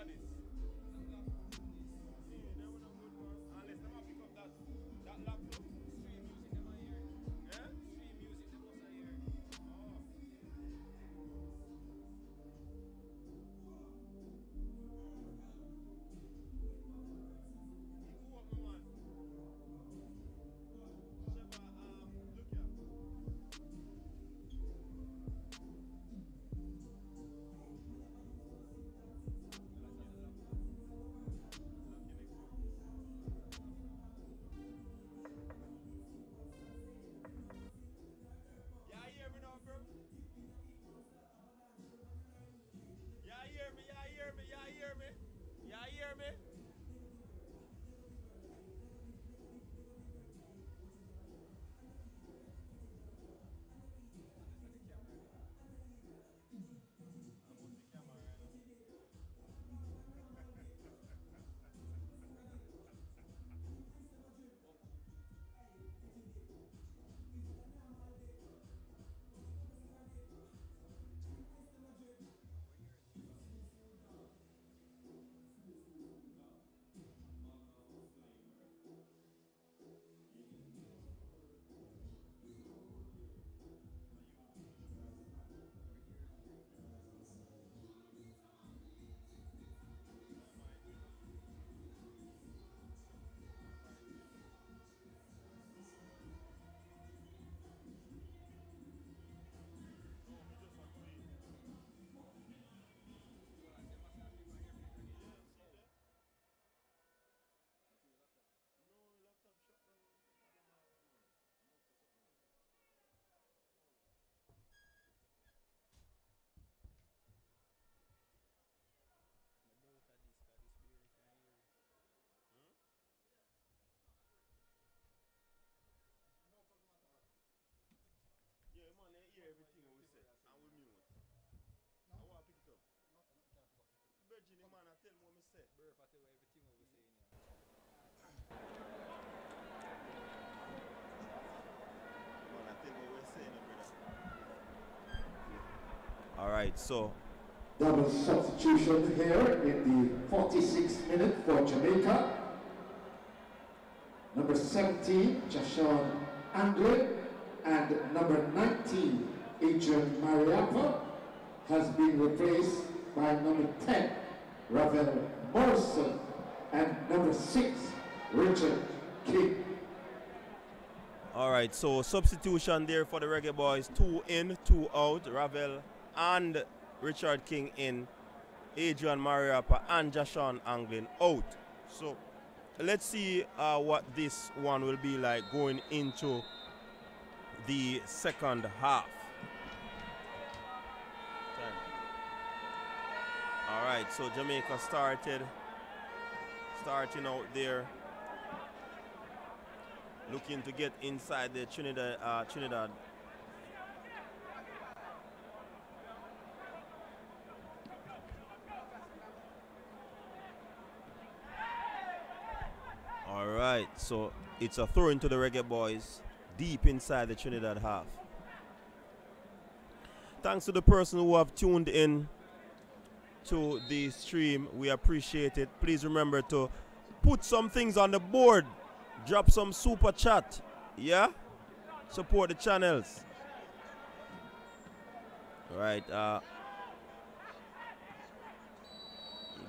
at this. Unless them have pick up that laptop. Stream music, them are here. Yeah? Stream music, them also here. Oh. Who up, my man? Sheba, look here. Yeah, you hear me now, bro? Yeah, you hear me? Yeah, you hear me? Yeah, you hear me? Yeah, you hear me? Yeah, man, they hear everything we say, and we mute. I want to pick it up. Virgin, man, I tell me what I say. Burp, I tell you everything what we say in here. Man, I tell me what we're saying, brother. All right, so. Double substitution here in the 46th minute for Jamaica. Number 17, Jashawn Anglin, and number 19, Adrian Mariappa, has been replaced by number 10, Ravel Morrison, and number 6, Richard King. All right, so substitution there for the Reggae Boyz. 2 in, 2 out. Ravel and Richard King in. Adrian Mariappa and Jashawn Anglin out. So let's see what this one will be like going into the second half. All right, so Jamaica starting out there, looking to get inside the Trinidad. All right, so it's a throw into the Reggae Boyz deep inside the Trinidad half. Thanks to the person who have tuned in to the stream. We appreciate it. Please remember to put some things on the board. Drop some super chat. Yeah? Support the channels. Right.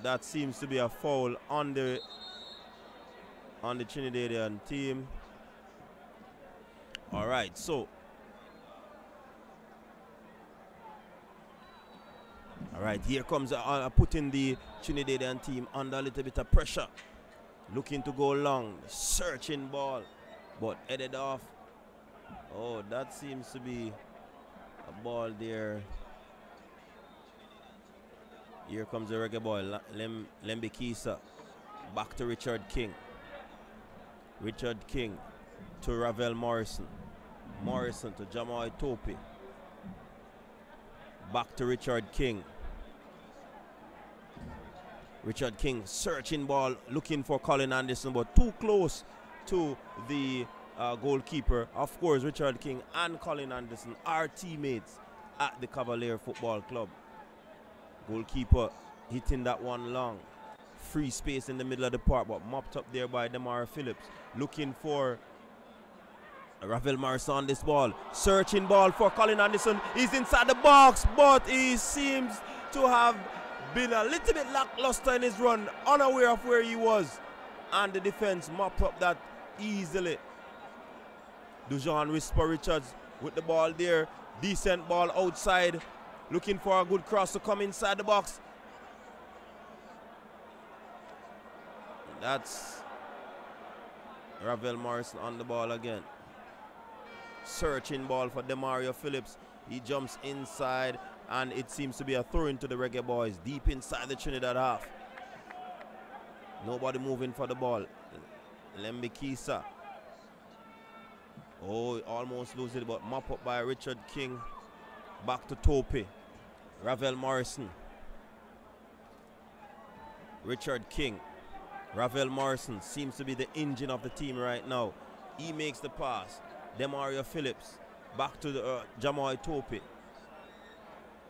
That seems to be a foul on the Trinidadian team. All right, so all right, here comes putting the Trinidadian team under a little bit of pressure, looking to go long, searching ball, but headed off. Oh, that seems to be a ball there. Here comes the Reggae Boy, Lembe Kisa, back to Richard King. Richard King to Ravel Morrison. Morrison to Jamal Topi. Back to Richard King. Richard King searching ball, looking for Colin Anderson, but too close to the goalkeeper. Of course, Richard King and Colin Anderson are teammates at the Cavalier Football Club. Goalkeeper hitting that one long. Free space in the middle of the park, but mopped up there by Demar Phillips. Looking for Ravel Morrison on this ball. Searching ball for Colin Anderson. He's inside the box, but he seems to have been a little bit lackluster in his run, unaware of where he was. And the defense mop up that easily. Dujon Whisper Richards with the ball there. Decent ball outside. Looking for a good cross to come inside the box. That's Ravel Morrison on the ball again. Searching ball for Demario Phillips. He jumps inside, and it seems to be a throw into the Reggae Boyz deep inside the Trinidad half. Nobody moving for the ball. Lembikisa. Oh, almost lose it, but mop up by Richard King. Back to Tope. Ravel Morrison. Richard King. Ravel Morrison seems to be the engine of the team right now. He makes the pass. Demario Phillips. Back to the Jamoy Tope.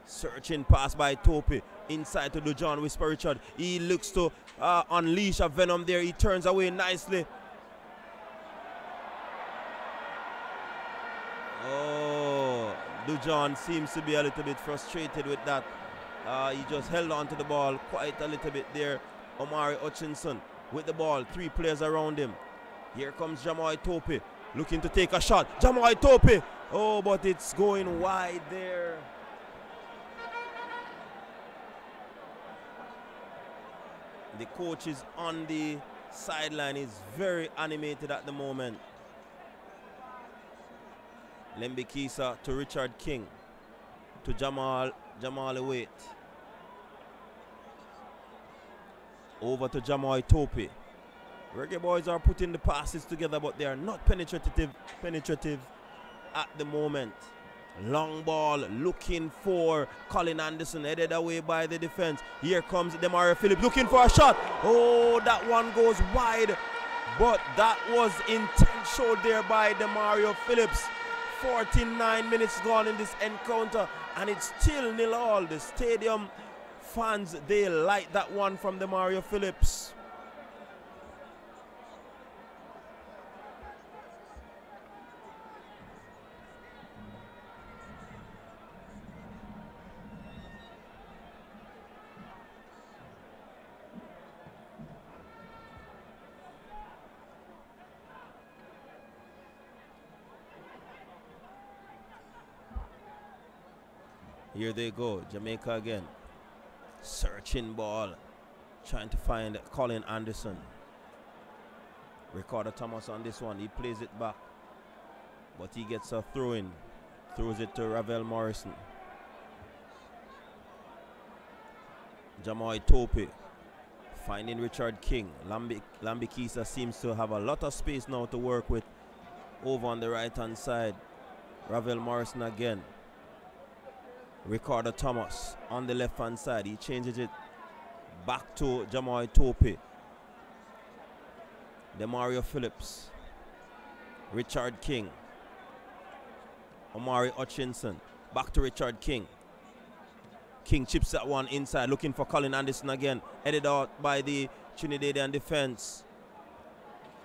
Searching pass by Tope. Inside to Dujon Whisper Richard. He looks to unleash a venom there. He turns away nicely. Oh, Dujon seems to be a little bit frustrated with that. He just held on to the ball quite a little bit there. Omari Hutchinson with the ball. 3 players around him. Here comes Jamoy Tope. Looking to take a shot. Jamoy Tope. Oh, but it's going wide there. The coach is on the sideline. He's very animated at the moment. Lembikisa to Richard King. To Jamal Wait. Over to Jamoy Tope. Reggae Boyz are putting the passes together, but they are not penetrative at the moment. Long ball looking for Colin Anderson, headed away by the defense. Here comes Demario Phillips looking for a shot. Oh, that one goes wide, but that was intense show there by Demario Phillips. 49 minutes gone in this encounter, and it's still 0-0. The stadium fans, they like that one from Demario Phillips. Here they go, Jamaica again. Searching ball, trying to find Colin Anderson. Ricardo Thomas on this one, he plays it back, but he gets a throw in, throws it to Ravel Morrison. Jamoy Tope finding Richard King. Lambikisa seems to have a lot of space now to work with over on the right hand side. Ravel Morrison again. Ricardo Thomas on the left hand side. He changes it back to Jamoy Tope. Demario Phillips. Richard King. Omari Hutchinson. Back to Richard King. King chips that one inside, looking for Colin Anderson again. Headed out by the Trinidadian defense.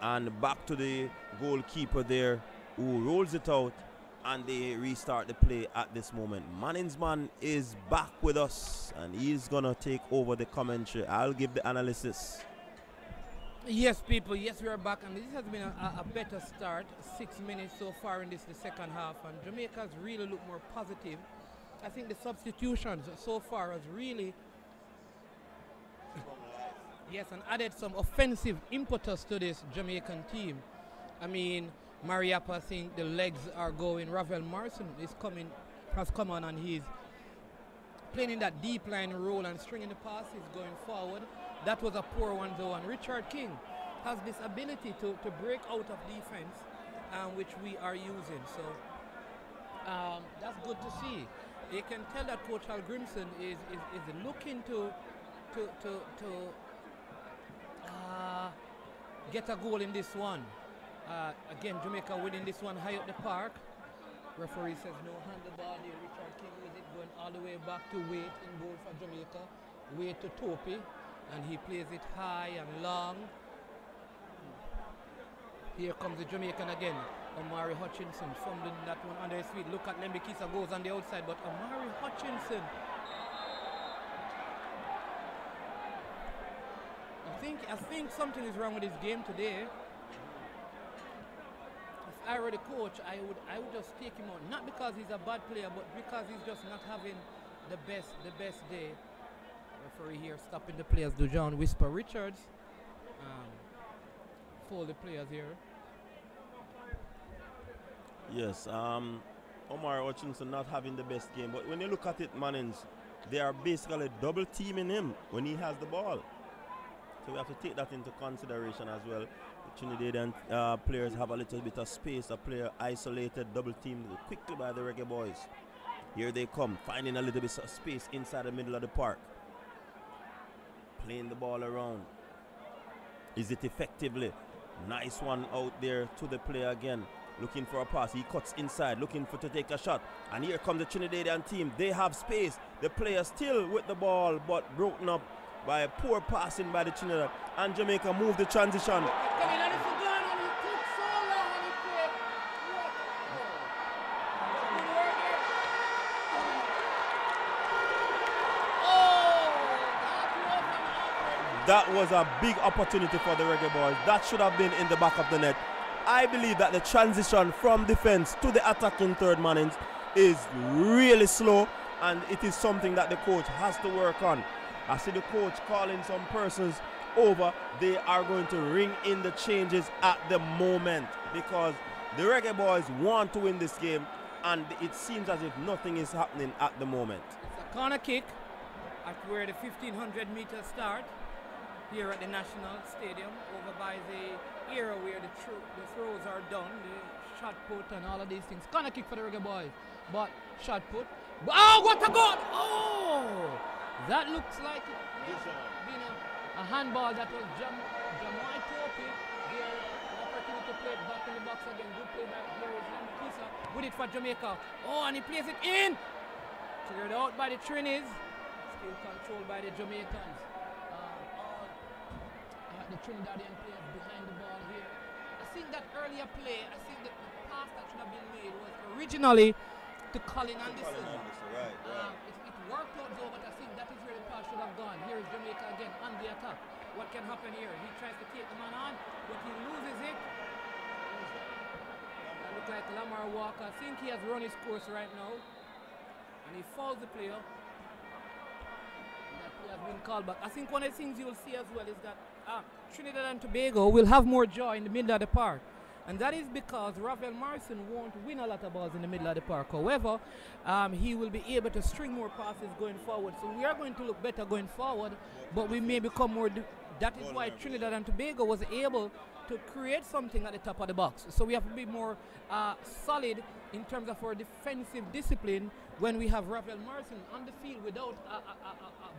And back to the goalkeeper there, who rolls it out. And they restart the play at this moment. Manningsman is back with us, and he's gonna take over the commentary. I'll give the analysis. Yes, people, yes, we are back, and this has been a better start. 6 minutes so far in the second half, and Jamaica's really looked more positive. I think the substitutions so far has really yes, and added some offensive impetus to this Jamaican team. I mean, Mariappa, I think the legs are going. Ravel Morrison has come on, and he's playing in that deep line role and stringing the passes going forward. That was a poor one though, and Richard King has this ability to break out of defense, which we are using. So that's good to see. You can tell that Coach Al Grimson is looking to get a goal in this one. Again, Jamaica winning this one high up the park. Referee says no handball there. Richard King with it going all the way back to Wait in goal for Jamaica. way to Topi, and he plays it high and long. Here comes the Jamaican again. Omari Hutchinson fumbling that one under his feet. Look at Lembikisa goes on the outside, but Omari Hutchinson. I think something is wrong with his game today. If I were the coach, I would just take him out. Not because he's a bad player, but because he's just not having the best day. Referee here stopping the players. Dujon Whisper Richards. Fold the players here. Yes, Omar Hutchinson not having the best game, but when you look at it, Mannings, they are basically double teaming him when he has the ball. So we have to take that into consideration as well. The Trinidadian players have a little bit of space. A player isolated, double teamed quickly by the Reggae Boyz. Here they come, finding a little bit of space inside the middle of the park. Playing the ball around. Is it effectively? Nice one out there to the player again. Looking for a pass. He cuts inside, looking to take a shot. And here comes the Trinidadian team. They have space. The player still with the ball, but broken up by a poor passing by the Trinidad. And Jamaica move the transition. That was a big opportunity for the Reggae Boyz. That should have been in the back of the net. I believe that the transition from defense to the attacking third man is really slow, and it is something that the coach has to work on. I see the coach calling some persons over. They are going to ring in the changes at the moment because the Reggae Boyz want to win this game, and it seems as if nothing is happening at the moment. It's a corner kick at where the 1500 meters start. Here at the National Stadium, over by the area where the throws are done, the shot put and all of these things. Corner kick for the Reggae Boyz, but shot put. Oh, what a goal! Oh, that looks like it being a handball that was Jamai Topi. There, an opportunity to play it back in the box again. Good play by here is Kisa with it for Jamaica. Oh, and he plays it in. Cleared out by the Trinis. Still controlled by the Jamaicans. The Trinidadian players behind the ball here. I think that earlier play, I think that the pass that should have been made was originally to Colin Anderson. Right. It worked out though, but I think that is where the pass should have gone. Here is Jamaica again on the attack. What can happen here? He tries to take the man on, but he loses it. That looks like Lamar Walker. I think he has run his course right now. And he fouls the player. That player has been called back. I think one of the things you will see as well is that Trinidad and Tobago will have more joy in the middle of the park. And that is because Rafael Morrison won't win a lot of balls in the middle of the park. However, he will be able to string more passes going forward. So we are going to look better going forward, but we may become more... That is why Trinidad and Tobago was able to create something at the top of the box. So we have to be more solid in terms of our defensive discipline when we have Rafael Morrison on the field without a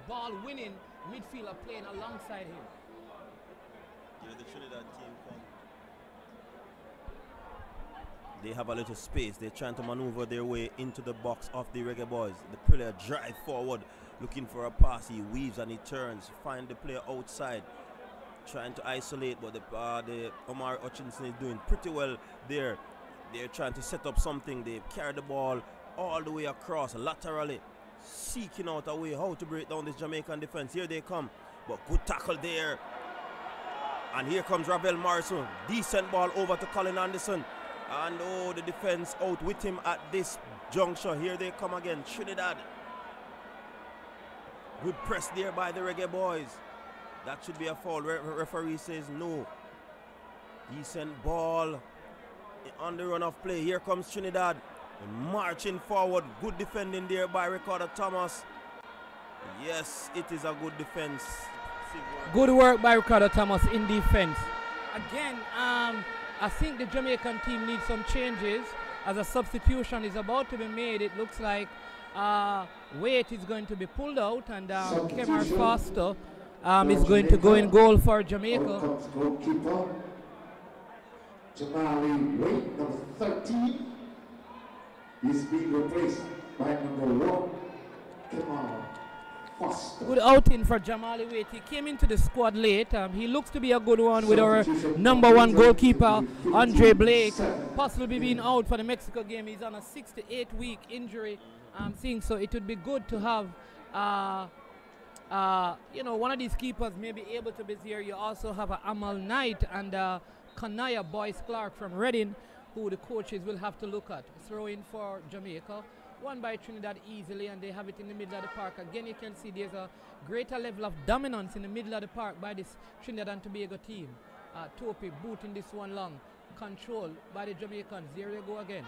ball-winning midfielder playing alongside him. The Trinidad team come. They have a little space. They're trying to maneuver their way into the box of the Reggae Boyz. The player drive forward, looking for a pass. He weaves and he turns. Find the player outside, trying to isolate. But the Omar Hutchinson is doing pretty well there. They're trying to set up something. They carry the ball all the way across, laterally, seeking out a way how to break down this Jamaican defense. Here they come. But good tackle there. And here comes Ravel Morrison. Decent ball over to Colin Anderson. And oh, the defense out with him at this juncture. Here they come again, Trinidad. Good press there by the Reggae Boyz. That should be a foul. Referee says no. Decent ball on the run of play. Here comes Trinidad. Marching forward. Good defending there by Ricardo Thomas. Yes, it is a good defense. Good work by Ricardo Thomas in defense. Again, I think the Jamaican team needs some changes as a substitution is about to be made. It looks like Wait is going to be pulled out and Kemar Foster is going to go in goal for Jamaica. Goalkeeper Jamali Wait, number 13, is being replaced by number 1, Kemar Foster. Good outing for Jamali Wait. He came into the squad late. He looks to be a good one with our number one goalkeeper, Andre Blake, possibly being out for the Mexico game. He's on a 6 to 8 week injury. So it would be good to have one of these keepers may be able to be here. You also have Amal Knight and Kanaya Boyce Clark from Reading, who the coaches will have to look at. Throw in for Jamaica. Won by Trinidad easily, and they have it in the middle of the park. Again, you can see there's a greater level of dominance in the middle of the park by this Trinidad and Tobago team. Topi booting this one long. Control by the Jamaicans. There they go again.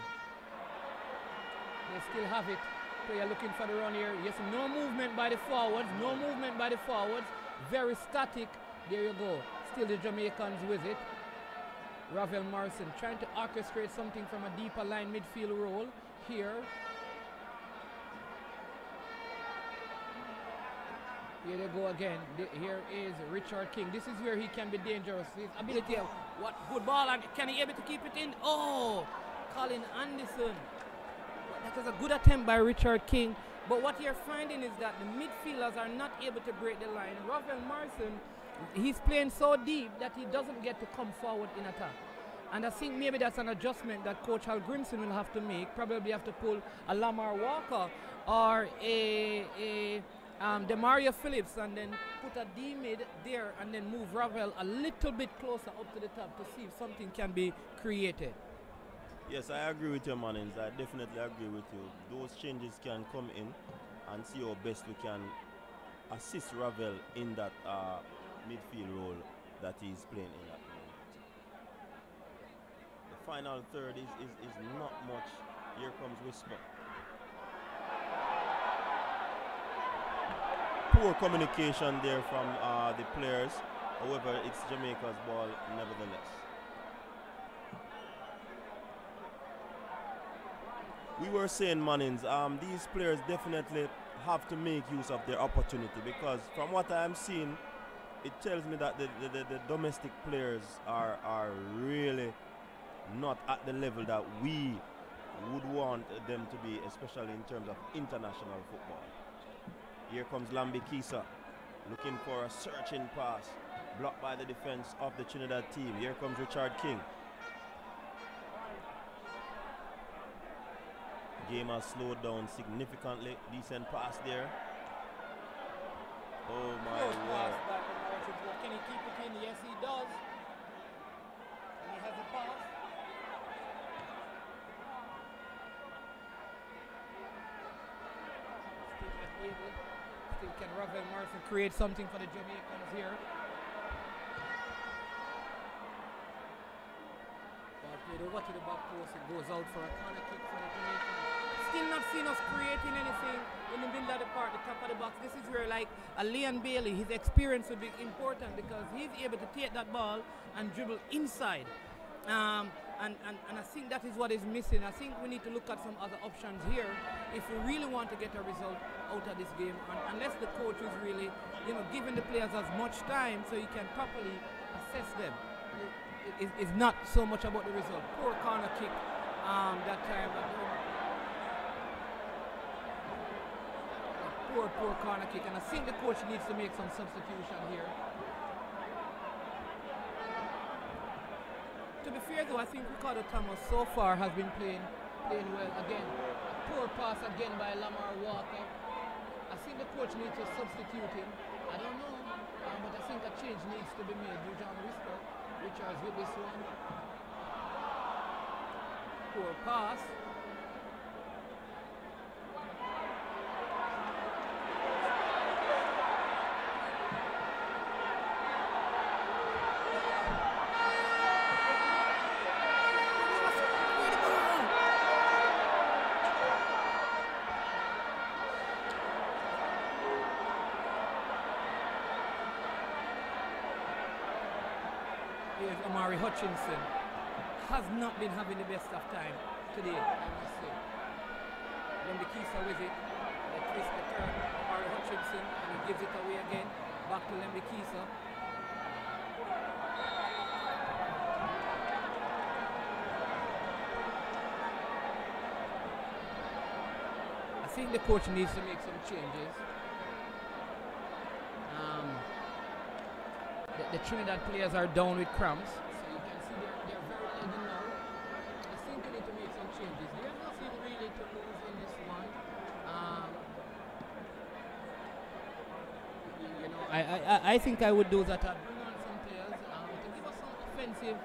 They still have it. Player looking for the run here. Yes, no movement by the forwards. No movement by the forwards. Very static. There you go. Still the Jamaicans with it. Ravel Morrison trying to orchestrate something from a deeper line midfield role here. Here they go again. Here is Richard King. This is where he can be dangerous. His ability of what good ball, and can he able to keep it in? Oh, Colin Anderson. That was a good attempt by Richard King. But what you're finding is that the midfielders are not able to break the line. Ravel Morrison, he's playing so deep that he doesn't get to come forward in attack. And I think maybe that's an adjustment that Coach Hal Grimson will have to make. Probably have to pull a Lamar Walker or a Demario Phillips, and then put a D-mid there and then move Ravel a little bit closer up to the top to see if something can be created. Yes, I agree with you, Mannings. I definitely agree with you. Those changes can come in and see how best we can assist Ravel in that midfield role that he's playing in at the moment. The final third is not much. Here comes Whisper. Poor communication there from the players. However, it's Jamaica's ball nevertheless. We were saying, Mannings, these players definitely have to make use of their opportunity, because from what I'm seeing, it tells me that the domestic players are really not at the level that we would want them to be, especially in terms of international football. Here comes Lambi Kisa, looking for a searching pass, blocked by the defense of the Trinidad team. Here comes Richard King. Game has slowed down significantly. Decent pass there. Oh my word. Can he keep it in? Yes, he does. And he has a pass. Still can Ravel Morrison create something for the Jamaicans here? But over to the back post, it goes out for a corner kick for the Jamaicans. Still not seen us creating anything in the middle of the park, the top of the box. This is where, like, a Leon Bailey, his experience would be important, because he's able to take that ball and dribble inside. And I think that is what is missing. I think we need to look at some other options here if we really want to get a result out of this game. And unless the coach is really, giving the players as much time so he can properly assess them. It's not so much about the result. Poor corner kick that time. Poor corner kick, and I think the coach needs to make some substitution here. To be fair though, I think Ricardo Thomas so far has been playing well. Again, poor pass again by Lamar Walker. I think the coach needs to substitute him. I don't know, but I think a change needs to be made. John Whisper, Richards with this one. Poor pass. Amari Hutchinson has not been having the best of time today, I must say. Lembi Kisa with it. They twist the turn. Amari Hutchinson, and he gives it away again. Back to Lembi Kisa. I think the coach needs to make some changes. the Trinidad players are down with cramps. So you can see they're very leggy now. I think we need to make some changes. There's nothing really to lose in this one. You know, I think I would do that. I'd bring on some players to give us some offensive.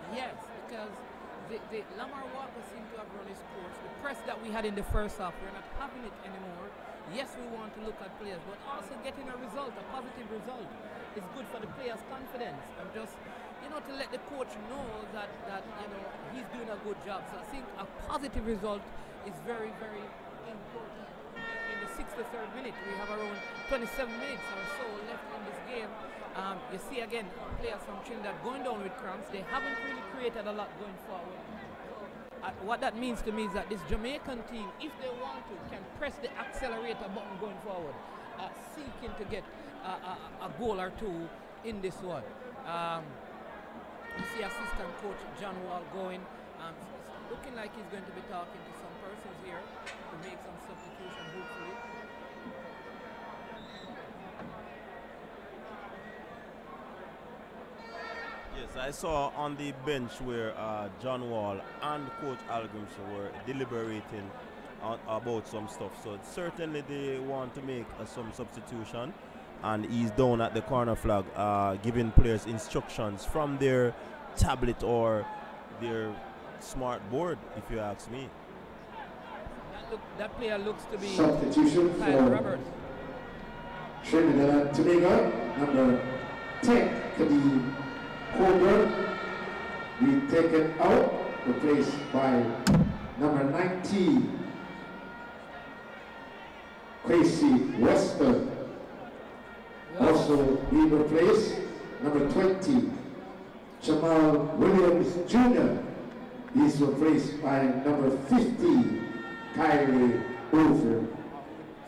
Yes, because the Lamar Walker seemed to have run his course. The press that we had in the first half, we're not having it anymore. Yes, we want to look at players, but also getting a result, a positive result, is good for the players' confidence. And just, you know, to let the coach know that you know, he's doing a good job. So I think a positive result is very, very important. In the 63rd minute, we have around 27 minutes or so left in this game. You see again, players from Trinidad going down with cramps. They haven't really created a lot going forward. What that means to me is that this Jamaican team, if they want to, can press the accelerator button going forward, seeking to get a goal or two in this one. You see assistant coach John Wall going. It's looking like he's going to be talking to some persons here to make some substitution, hopefully. Yes, I saw on the bench where John Wall and Coach Algrimson were deliberating about some stuff. So certainly they want to make some substitution, and he's down at the corner flag giving players instructions from their tablet or their smart board, if you ask me. That player looks to be Substitution Kyle for Roberts. Trinidad Tobago, number 10, Kadeem Colbert, be taken out, replaced by number 19, Quasi Weston. Also be replaced, number 20, Jamal Williams Jr. is replaced by number 50, Kylie Over.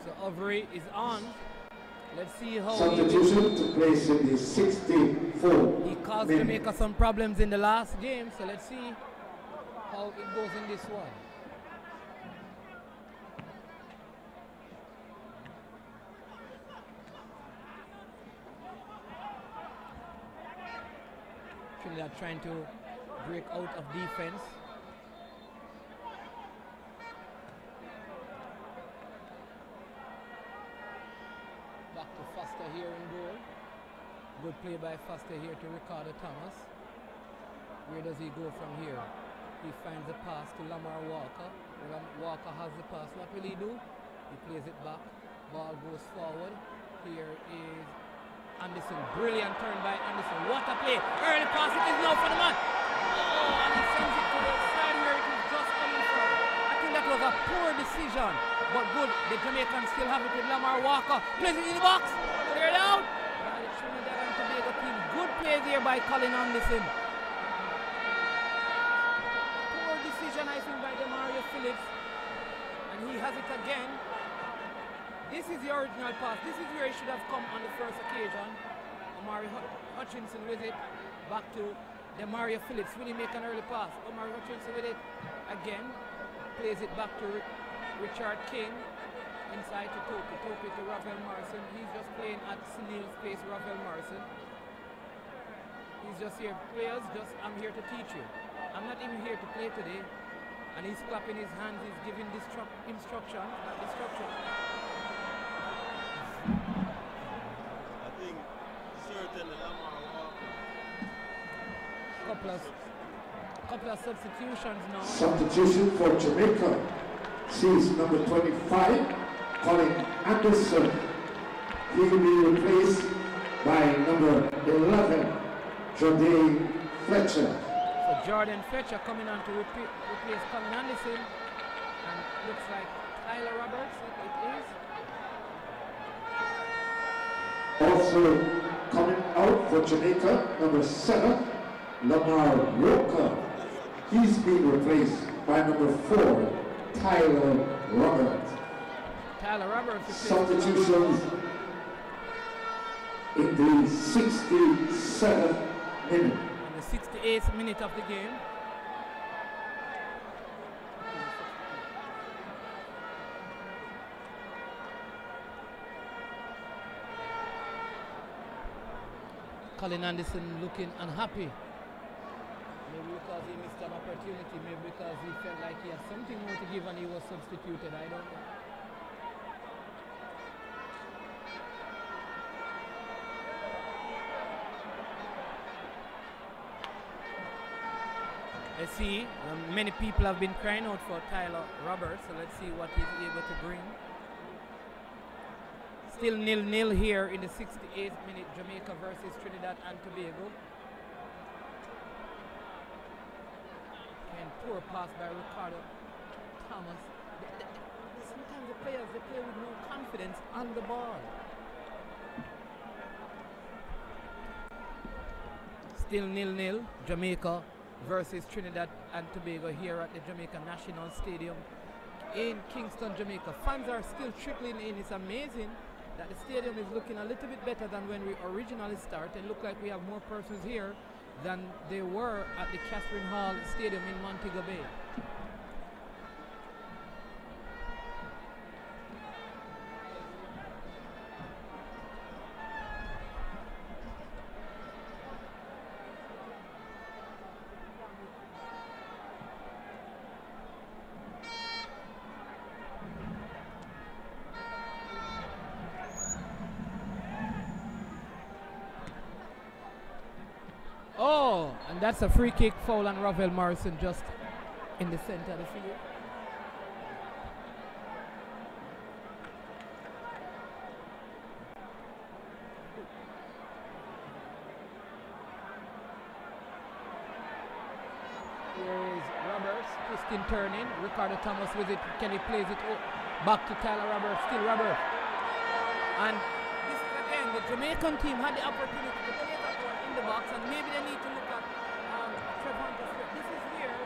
So Overy is on. Let's see how Substitution took place in the 64th he caused minute. Jamaica some problems in the last game. So let's see how it goes in this one. Trinidad trying to break out of defense. Back to Foster here in goal. Good play by Foster here to Ricardo Thomas. Where does he go from here? He finds a pass to Lamar Walker. Walker has the pass. What will he do? He plays it back. Ball goes forward. Here is Anderson. Brilliant turn by Anderson. What a play. Early pass. It is now for the man. Oh, and he sends it to the side where it is just coming from. I think that was a poor decision. But good. The Jamaicans still have it with Lamar Walker. Plays it in the box. Cleared out. By the Trinidad and Tobago team. Good play there by Colin Anderson. Poor decision, I think, by Demario Phillips. And he has it again. This is the original pass. This is where he should have come on the first occasion. Omari Hutchinson with it. Back to Demario Phillips. Will he make an early pass? Omari Hutchinson with it again. Plays it back to Richard King. Inside to Topi. Topi to Ravel Morrison. He's just playing at Sunil's place, Ravel Morrison. He's just here. Players, I'm here to teach you. I'm not even here to play today. And he's clapping his hands. He's giving instruction, not destruction. I think certainly Lamar Walker. Couple of substitutions now. Substitution for Jamaica sees number 25, Colin Anderson. He will be replaced by number 11, Jordan Fletcher. So Jordan Fletcher coming on to replace Colin Anderson. And looks like Tyler Roberts, it is. Also coming out for Jamaica, number 7, Lamar Walker. He's being replaced by number 4, Tyler Roberts. Tyler Roberts. Substitutions in the 67th minute. In the 68th minute of the game. Colin Anderson looking unhappy. Maybe because he missed an opportunity, maybe because he felt like he had something more to give and he was substituted. I don't know. Let's see, many people have been crying out for Tyler Roberts, so let's see what he's able to bring. Still 0-0 here in the 68th minute, Jamaica versus Trinidad and Tobago. And poor pass by Ricardo Thomas. Sometimes the players, they play with no confidence on the ball. Still 0-0, Jamaica versus Trinidad and Tobago here at the Jamaica National Stadium in Kingston, Jamaica. Fans are still trickling in. It's amazing that the stadium is looking a little bit better than when we originally started. It looks like we have more persons here than they were at the Catherine Hall Stadium in Montego Bay. Oh, and that's a free kick foul on Ravel Morrison just in the center of the field. Here is Roberts, twisting, turning. Ricardo Thomas with it. Kenny plays it back to Tyler Roberts. Still Roberts. And this is again, the Jamaican team had the opportunity to play that one in the box, and maybe they need to look at Trevor. This is where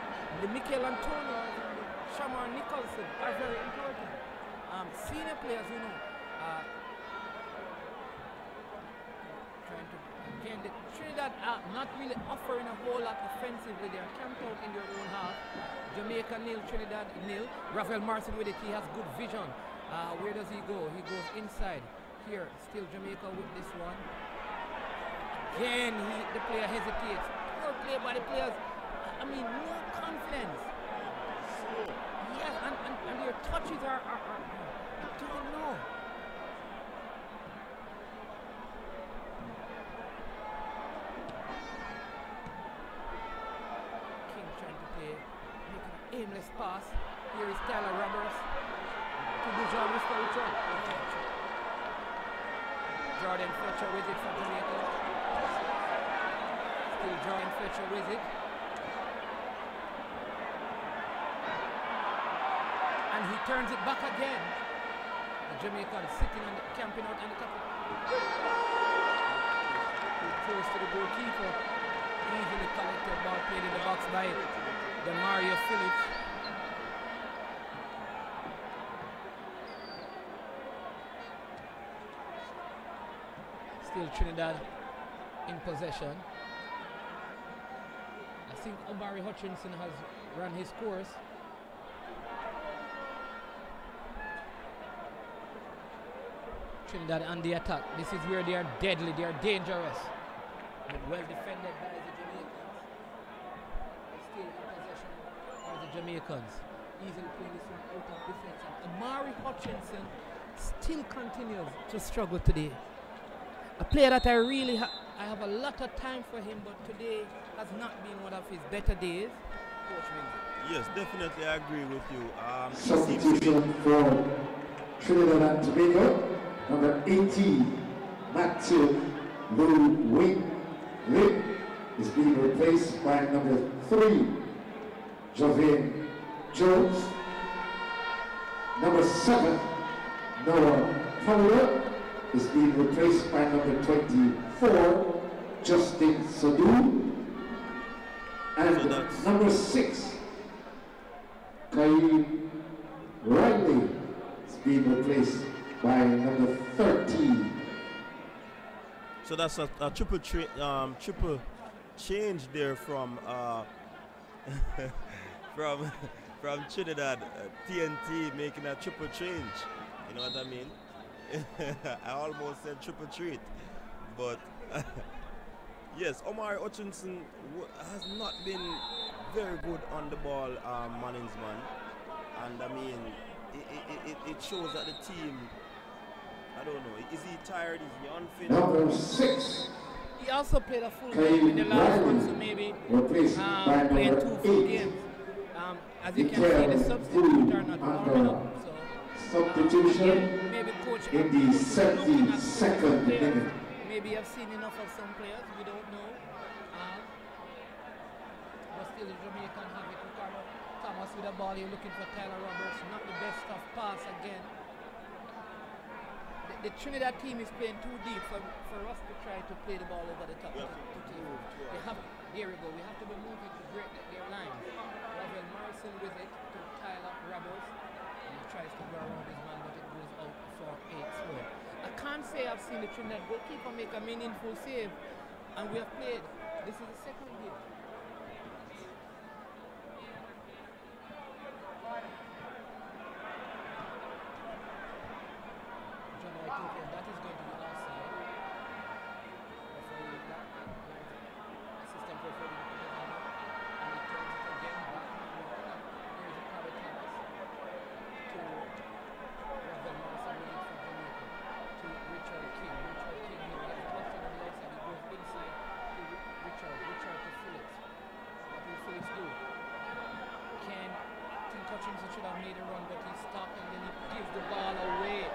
the Michael Antonio and the Shamar Nicholson are very important. Senior players, you know, trying to, again, the Trinidad are not really offering a whole lot offensively. They are camped out in their own half. Jamaica 0, Trinidad 0. Rafael Marson with it, he has good vision. Where does he go? He goes inside. Here, still Jamaica with this one. Again, the player hesitates. Poor play by the players. I mean, no confidence. Yes, and your touches are I don't know. King trying to play, making an aimless pass. Here is Tyler Roberts to Bujan Mr. Jordan Fletcher with it for Jamaica. Still Jordan Fletcher with it. And he turns it back again. The Jamaican sitting and camping out on the top. Close to the goalkeeper. Easily collected ball played in the box by Mario Phillips. Still Trinidad in possession. I think Omari Hutchinson has run his course. Trinidad on the attack. This is where they are deadly, they are dangerous. But well defended by the Jamaicans. Still in possession by the Jamaicans. Easily playing this one out of defense. And Omari Hutchinson still continues to struggle today. A player that I have a lot of time for him, but today has not been one of his better days. Coach Windsor. Yes, definitely I agree with you. Substitution for Trinidad and Tobago. Number 18, Matthew Louis is being replaced by number 3, Javin Jones. Number 7, Noah Fowler is being replaced by number 24, Justin Sadu. And number 6, Kai Riley is being replaced by number 13. So that's a triple change there from from Trinidad. TNT making a triple change. You know what I mean? I almost said triple treat, but Yes, Omar Hutchinson has not been very good on the ball, Manningsman. And I mean, it shows that the team, I don't know, is he tired, is he unfit? Number 6. He also played a full game in the last one, so maybe playing 2 full games. As you can see, the substitutes are not warming up. So, Substitution again, maybe coach in the 72nd minute. Maybe I've seen enough of some players, we don't know. But still, the Jamaican have it. Ricardo Thomas with the ball, you're looking for Tyler Roberts, not the best of pass again. The Trinidad team is playing too deep for us to try to play the ball over the top. There we go. We have to be moving to break their line. Ravel Morrison with it to Tyler Roberts. He tries to go around his man, but it goes out for 8-4. I can't say I've seen the Trinidad goalkeeper make a meaningful save, and we have played. This is the second game. That is going to be offside. Referee that assistant referee put it on, and he turns it again back. Here's a Carter Thomas to Ravel Morrison with it for Jamaica to Richard King. Richard King here, he has a box on the left side, he goes inside to Richard to Phillips. What will Phillips do? I think Hutchinson should have made a run, but he stopped and then he gives the ball away.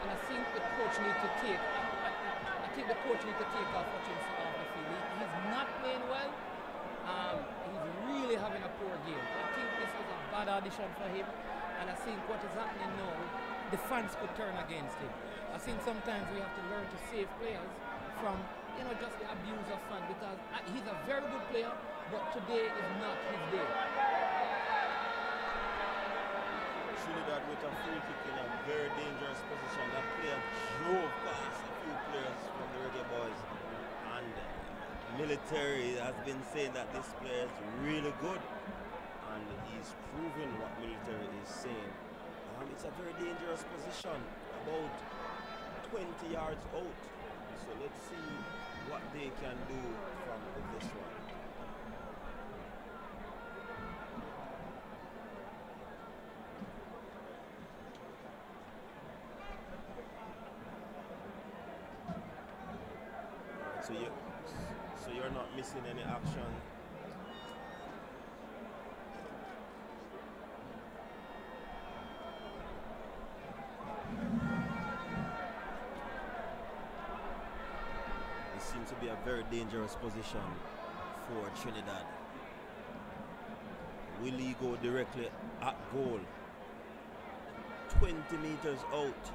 And I think the coach needs to take. I think the coach needs to take off Hutchinson off the field. He's not playing well. He's really having a poor game. I think this was a bad audition for him. And I think what is happening now, the fans could turn against him. I think sometimes we have to learn to save players from, just the abuse of fans, because he's a very good player, but today is not his day. Trinidad with a free kick in a very dangerous position. That player drove past a few players from the Reggae Boyz, and military has been saying that this player is really good, and he's proving what military is saying. It's a very dangerous position, about 20 yards out. So let's see what they can do from this one. So you're not missing any action. It seems to be a very dangerous position for Trinidad. Will he go directly at goal? 20 meters out.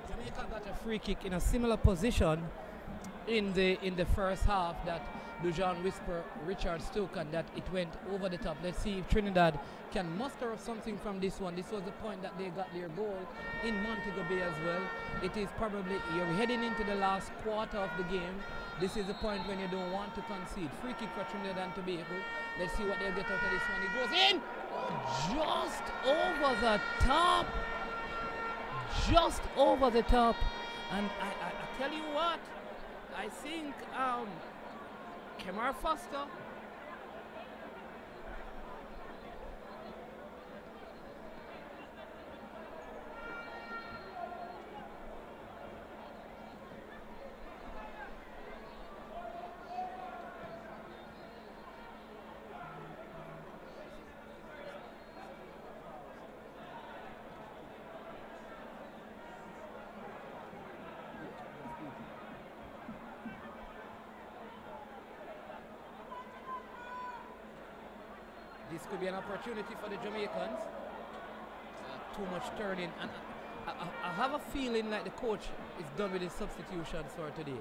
Jamaica got a free kick in a similar position in the first half that Dujan Whisper Richards took, and that it went over the top. Let's see if Trinidad can muster up something from this one. This was the point that they got their goal in Montego Bay as well. It is probably, you're heading into the last quarter of the game. This is the point when you don't want to concede. Free kick for Trinidad and Tobago. Let's see what they'll get out of this one. It goes in! Just over the top. Just over the top. And I tell you what, I think Kemar Foster this could be an opportunity for the Jamaicans. Too much turning, and I have a feeling like the coach is done with his substitutions for today.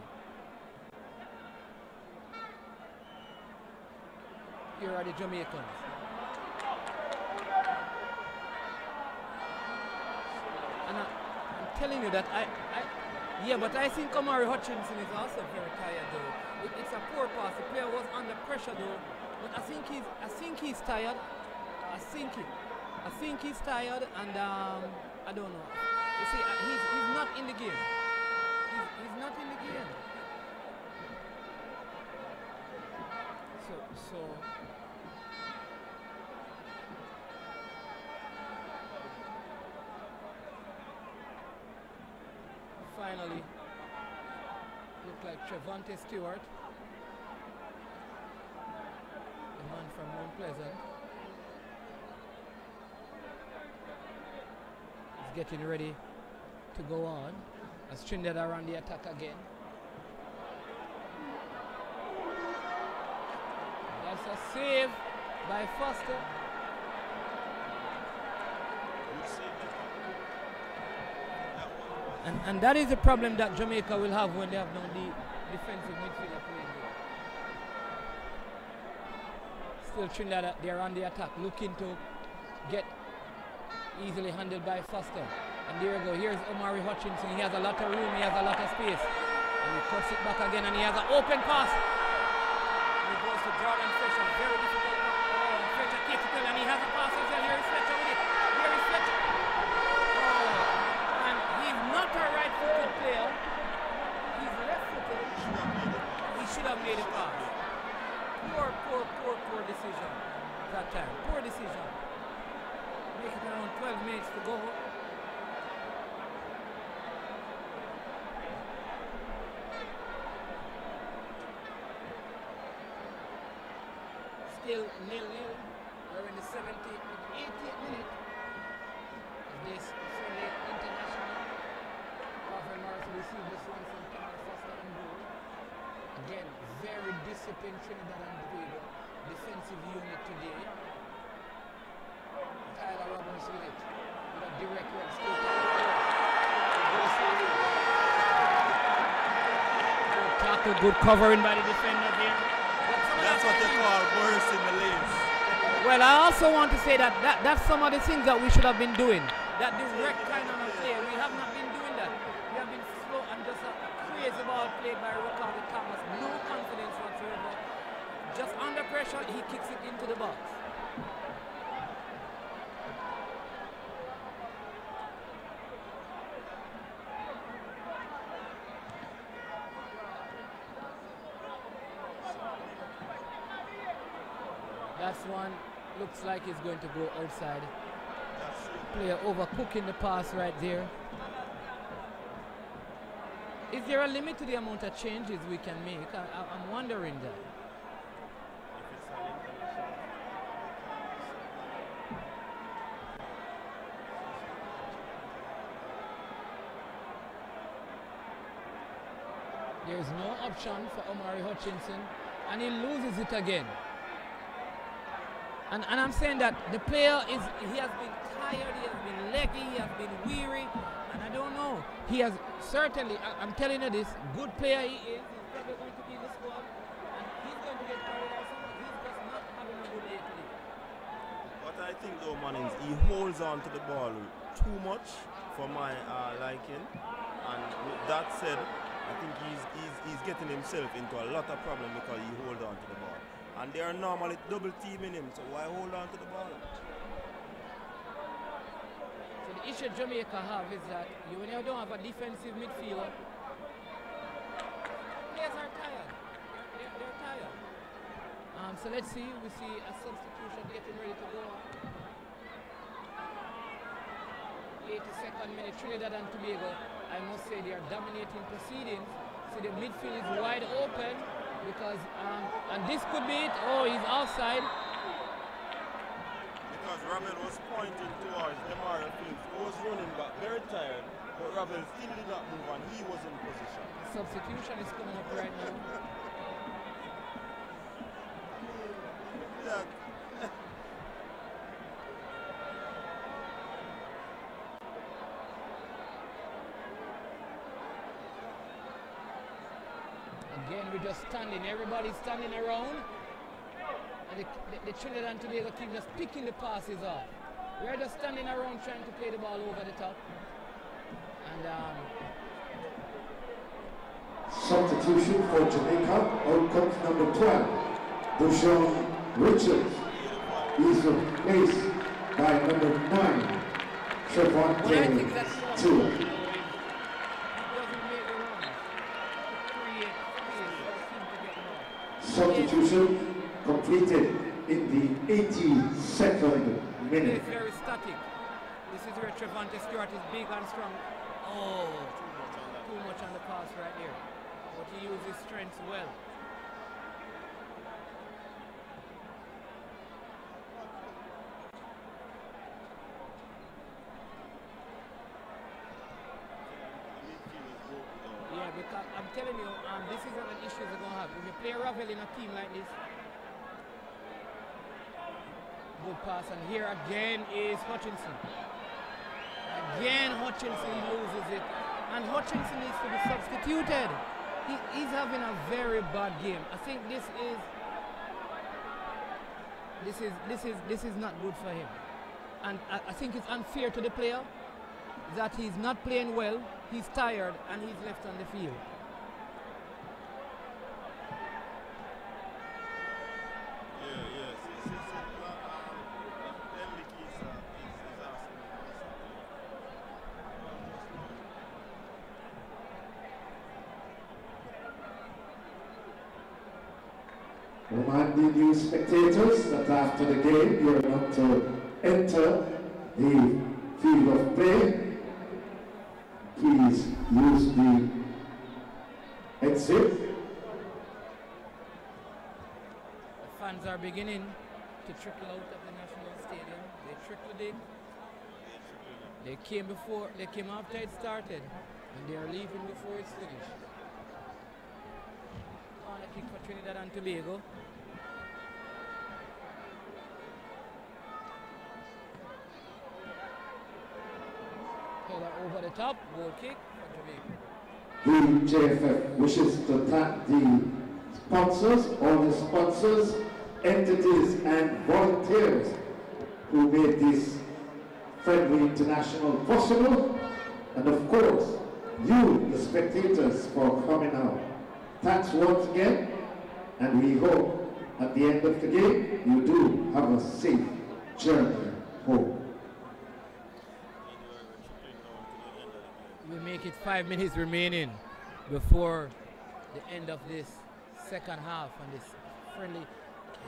Here are the Jamaicans. And I'm telling you that but I think Omari Hutchinson is also very tired though. It's a poor pass. The player was under pressure though. But I think he's tired. I think he's tired, and I don't know. You see, he's not in the game. He's not in the game. So finally, look like Trevante Stewart, the man from Mount Pleasant, is getting ready to go on as Trinidad are on the attack again. That's a save by Foster. And that is the problem that Jamaica will have when they have no defensive midfielder playing there. Still Trinidad, they're on the attack, looking to get easily handled by Foster. And there we go, here's Omari Hutchinson. He has a lot of room, he has a lot of space. And he cuts it back again and he has an open pass. And he goes to Jordan Fletcher, very difficult. Oh, and Fletcher takes it and he has a pass as well. Here is Fletcher with it. Here is Fletcher. Oh, and he's not a right-footed player. He's left-footed. He should have made a pass. Poor decision that time. Poor decision. Make it around 12 minutes to go. Still 0-0. We're in the 80th minute of this Sunday international. Crawford Morris received this one from Thomas Foster and goal. Again, very disciplined Trinidad and Tobago defensive unit today. Tyler Robbins with it. With a direct run still. Good tackle, good covering by the defender there. That's what they call burst in the lanes. Well, I also want to say that that's some of the things that we should have been doing. That direct kind of a play. We have not been doing that. We have been slow and just a crazy ball played by Ricardo Thomas. No confidence whatsoever. Just under pressure, he kicks it into the box. That's one, looks like it's going to go outside. Player overcooking the pass right there. Is there a limit to the amount of changes we can make? I'm wondering that. There's no option for Omari Hutchinson, and he loses it again. And I'm saying that the player he has been tired, he has been leggy, he has been weary, and I don't know. He has certainly, I'm telling you this, good player he is. He's probably going to be in the squad, and he's going to get carried out. He's just not having a good day today. What I think though, Mannings, he holds on to the ball too much for my liking, and with that said, I think he's getting himself into a lot of problem because he holds on to the ball. And they are normally double teaming him, so why hold on to the ball? So the issue Jamaica have is that when you don't have a defensive midfielder, players are tired. They're tired. So let's see, we see a substitution getting ready to go on. 82nd minute, Trinidad and Tobago, I must say they are dominating proceedings. So the midfield is wide open because, and this could be it. Oh, he's offside. Because Ravel was pointing towards Demario Phillips, who was running back, very tired, but Ravel still did not move and he was in position. Substitution is coming up right now. Yeah. Again, we're just standing. Everybody's standing around. And the Trinidad and Tobago team just picking the passes off. We're just standing around trying to play the ball over the top. And substitution for Jamaica. Out comes number 12, Deshaun Richards. He's replaced by number 9, Trevante Stewart. Substitution completed in the 82nd minute. It's very static. This is where Trevante Stewart is big and strong. Oh, too much on the pass right there. But he used his strengths well. Yeah, because I'm telling you, this is an issue they're going to have. If you play Ravel in a team like this, good pass, and here again is Hutchinson. Again, Hutchinson loses it, and Hutchinson needs to be substituted. He's having a very bad game. I think this is not good for him, and I think it's unfair to the player that he's not playing well. He's tired and he's left on the field. Reminding you spectators that after the game you're not to enter the field of play. Please use the exit. The fans are beginning to trickle out of the National Stadium. They trickled in. They came after it started, and they are leaving before it's finished. Corner kick for Trinidad and Tobago. Header over the top, goal kick for Jamaica. The JFF wishes to thank the sponsors, all the sponsors, entities and volunteers who made this friendly international possible, and of course you, the spectators, for coming out. Thanks once again, and we hope at the end of the game you do have a safe journey home. We make it 5 minutes remaining before the end of this second half, and this friendly.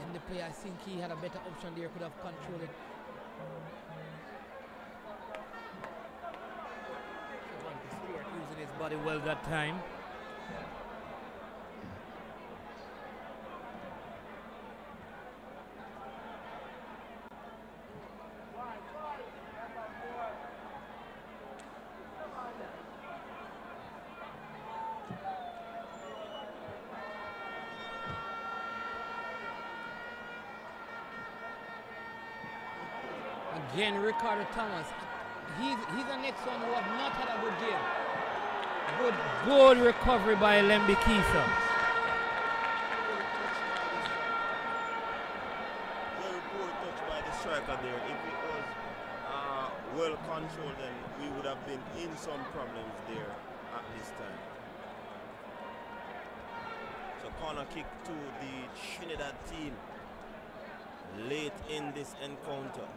And the player, I think he had a better option there, could have controlled it. Stewart using his body well that time. Again, Ricardo Thomas. He's the next one who have not had a good game. Good recovery by Lembi Kisa. Very poor touch by the striker there. If it was well controlled, then we would have been in some problems there at this time. So corner kick to the Trinidad team late in this encounter.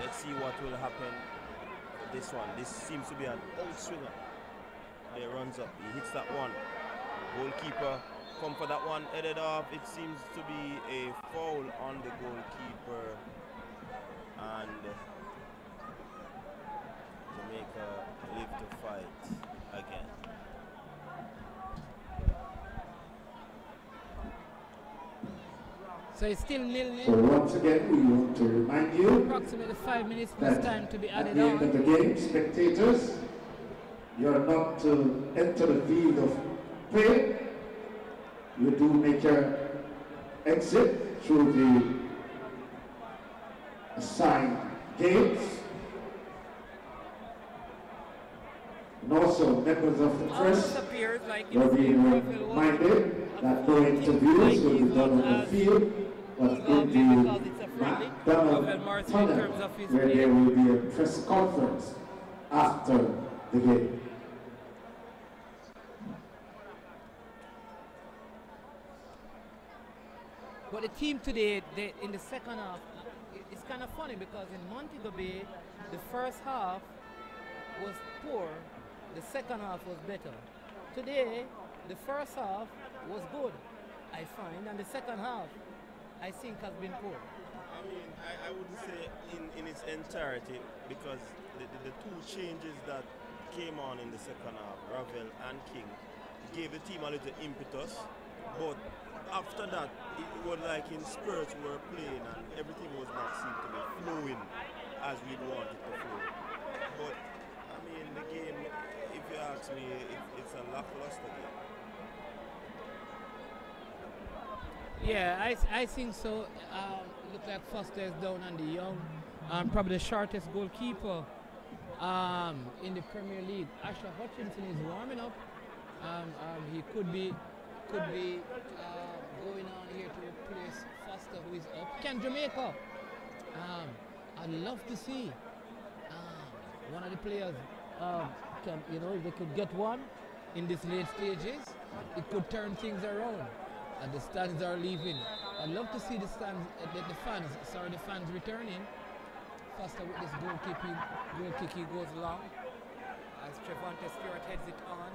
Let's see what will happen for this one. This seems to be an outswinger. There runs up, he hits that one. Goalkeeper come for that one, headed off. It seems to be a foul on the goalkeeper, and Jamaica live to fight again. So it's still So 0-0. once again, we want to remind you Approximately 5 minutes that plus time to be at added the end of on. the game, spectators, you're not to enter the field of play. You do make your exit through the assigned gates. And also, members of the Almost press appears like were it's being Ravel reminded that no interviews will be done on the field, but in the McDonald tunnel, where there will be a press conference after the game. But the team today, in the second half, it's kind of funny because in Montego Bay, the first half was poor, the second half was better. Today, the first half was good, I find, and the second half, I think has been poor. I mean, I wouldn't say in its entirety because the two changes that came on in the second half, Ravel and King, gave the team a little impetus, but after that, it was like in spurts we were playing and everything was not seem to be flowing as we'd want it to flow. But, I mean, the game, if you ask me, it's a lackluster game. Yeah, I think so. Look like Foster is down on the young. Probably the shortest goalkeeper in the Premier League. Asher Hutchinson is warming up. He could be going on here to replace Foster, who is up. Can Jamaica? I'd love to see one of the players. If they could get one in these late stages, it could turn things around. And the stands are leaving. I'd love to see the fans returning. Foster with this goal kick, he goes long. As Trevante Stewart heads it on.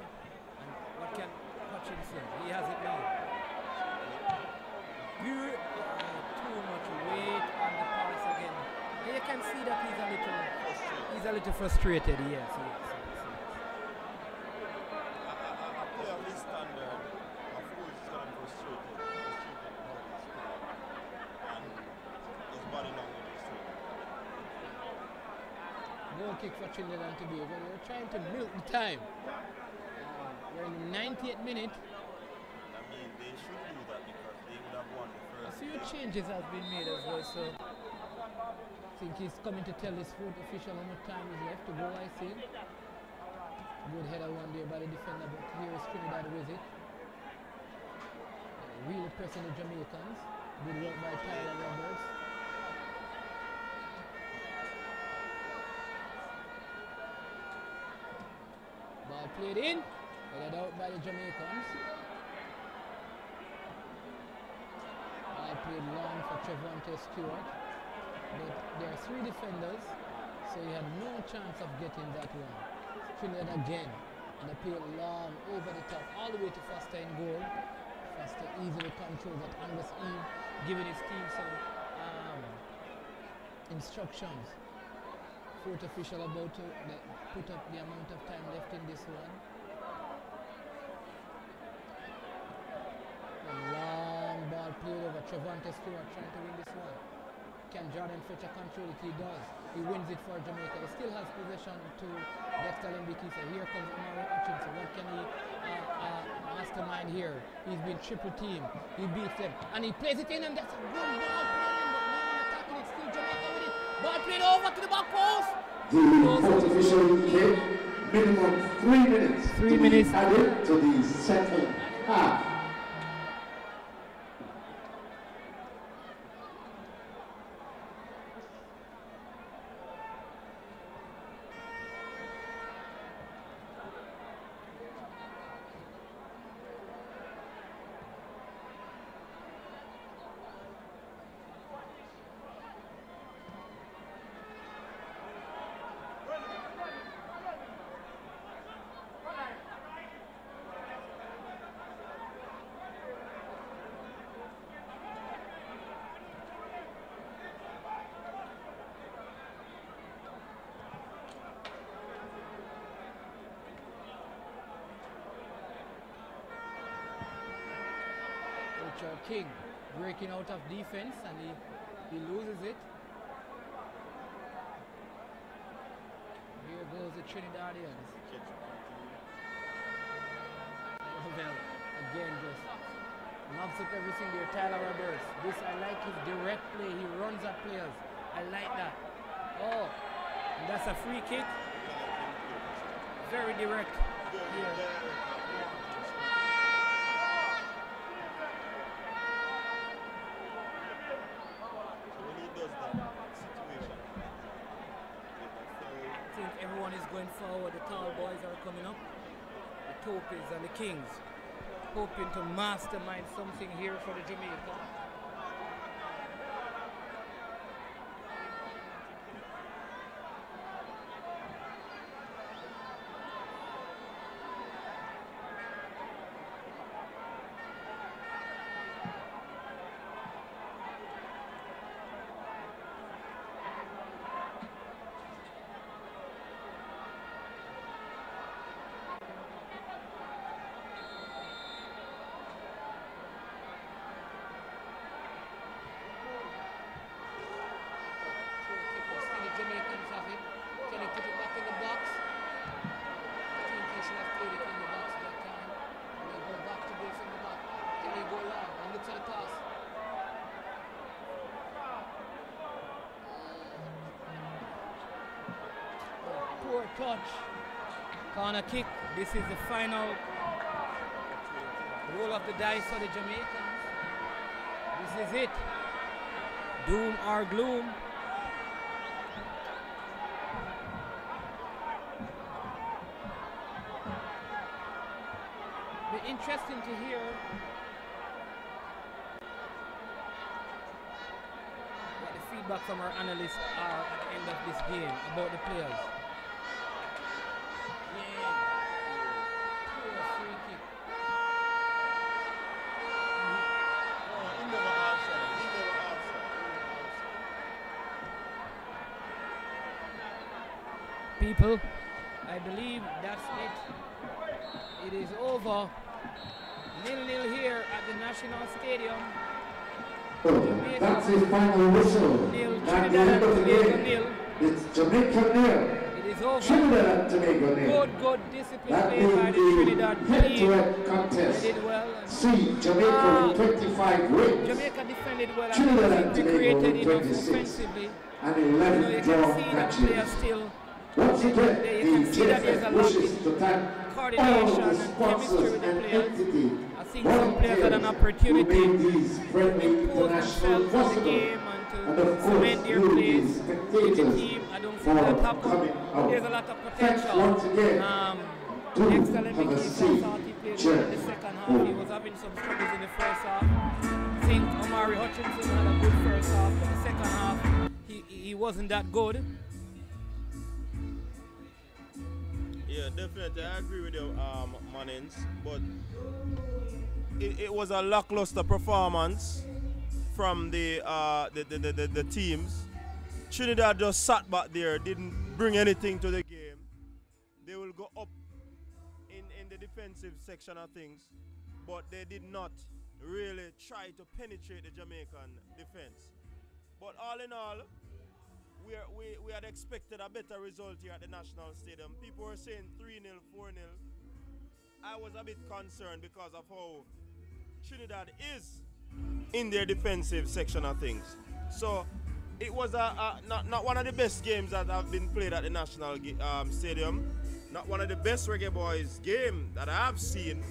And what can Hutchinson? He has it now. Too much weight on the pass again. And you can see that he's a little frustrated. Yes. Kick for Trinidad Tobago. They're trying to milk the time. We're in the 90th minute. I mean, they should do that because they would have won the first. A few changes have been made as well, so I think he's coming to tell his fourth official how much time is left to go, I think. Good header one there by the defender, but here is Trinidad with it. Really pressing the Jamaicans. Good work by Tyler Roberts. Ball played in, headed out by the Jamaicans. Ball played long for Trevante Stewart, but there are three defenders, so he had no chance of getting that one. Trinidad again, and they played long over the top, all the way to Foster in goal. Foster easily controls that. Angus Eve giving his team some instructions. Fourth official about to put up the amount of time left in this one. A long ball played over. Trevante Stewart trying to win this one. Can Jordan Fletcher control it? He does. He wins it for Jamaica. He still has possession to Dexter Lembiki. So here comes Omar Hutchinson. What can he mastermind here? He's been triple team. He beats them. And he plays it in, and that's a good ball played in, but no one attacking it. Still Jamaica with it. Ball played over to the back post. The fourth official gave minimum 3 minutes. 3 minutes added to the second half. King breaking out of defense, and he loses it. Here goes the Trinidadians. Well, again, just knocks up everything there. Tyler Roberts. This I like his direct play. He runs at players. I like that. Oh, and that's a free kick. Very direct here. Everyone is going forward. The tall boys are coming up. The Topies and the Kings hoping to mastermind something here for the Jamaica. touch. Corner kick. This is the final roll of the dice for the Jamaicans. This is it. Doom or gloom. Be interesting to hear what the feedback from our analysts are at the end of this game about the players. People, I believe that's it. It is over. 0-0 here at the National Stadium. That's his final whistle. At the end of the game, it's Jamaica nil. It is over. Trinidad and Tobago nil. Good discipline That played by the Trinidad being the team. head-to-head contest. They did well. See Jamaica with 25 wins. Jamaica defended well. Trinidad I and think they Tobago created with enough 26. offensively. And You 11 can draw see that players matches. still. Once again, You the can see that there's a JFF lot wishes of to thank all coordination the and chemistry sponsors with the and players. entity, I think some players had an opportunity who made these friendly impose international themselves on the possible. game And and of to course, cement their you, the place in the spectators, team. I don't for think that happened. coming out. There's a lot of Thanks potential. once again. The Do excellent have a Mickey seat. thought he played Cheer. well in the second half. He was having some struggles in the first half. I think Omari Hutchinson had a good first half, but the second half he wasn't that good. Yeah, definitely. I agree with you, Manins. But it was a lackluster performance from the teams. Trinidad just sat back there, didn't bring anything to the game. They will go up in the defensive section of things, but they did not really try to penetrate the Jamaican defense. But all in all, we had expected a better result here at the National Stadium. People were saying 3-0, 4-0. I was a bit concerned because of how Trinidad is in their defensive section of things. So it was not one of the best games that have been played at the National Stadium. Not one of the best Reggae Boyz game that I have seen.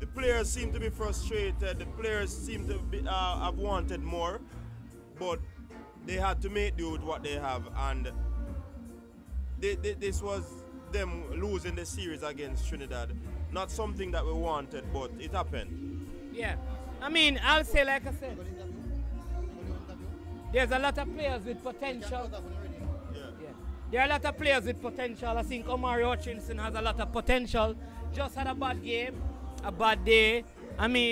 The players seem to be frustrated. The players seem to have wanted more. But they had to make do with what they have, and this was them losing the series against Trinidad. Not something that we wanted, but it happened. Yeah, I mean, I'll say like I said, there's a lot of players with potential. Yeah. There are a lot of players with potential. I think Omari Hutchinson has a lot of potential. Just had a bad game, a bad day. I mean,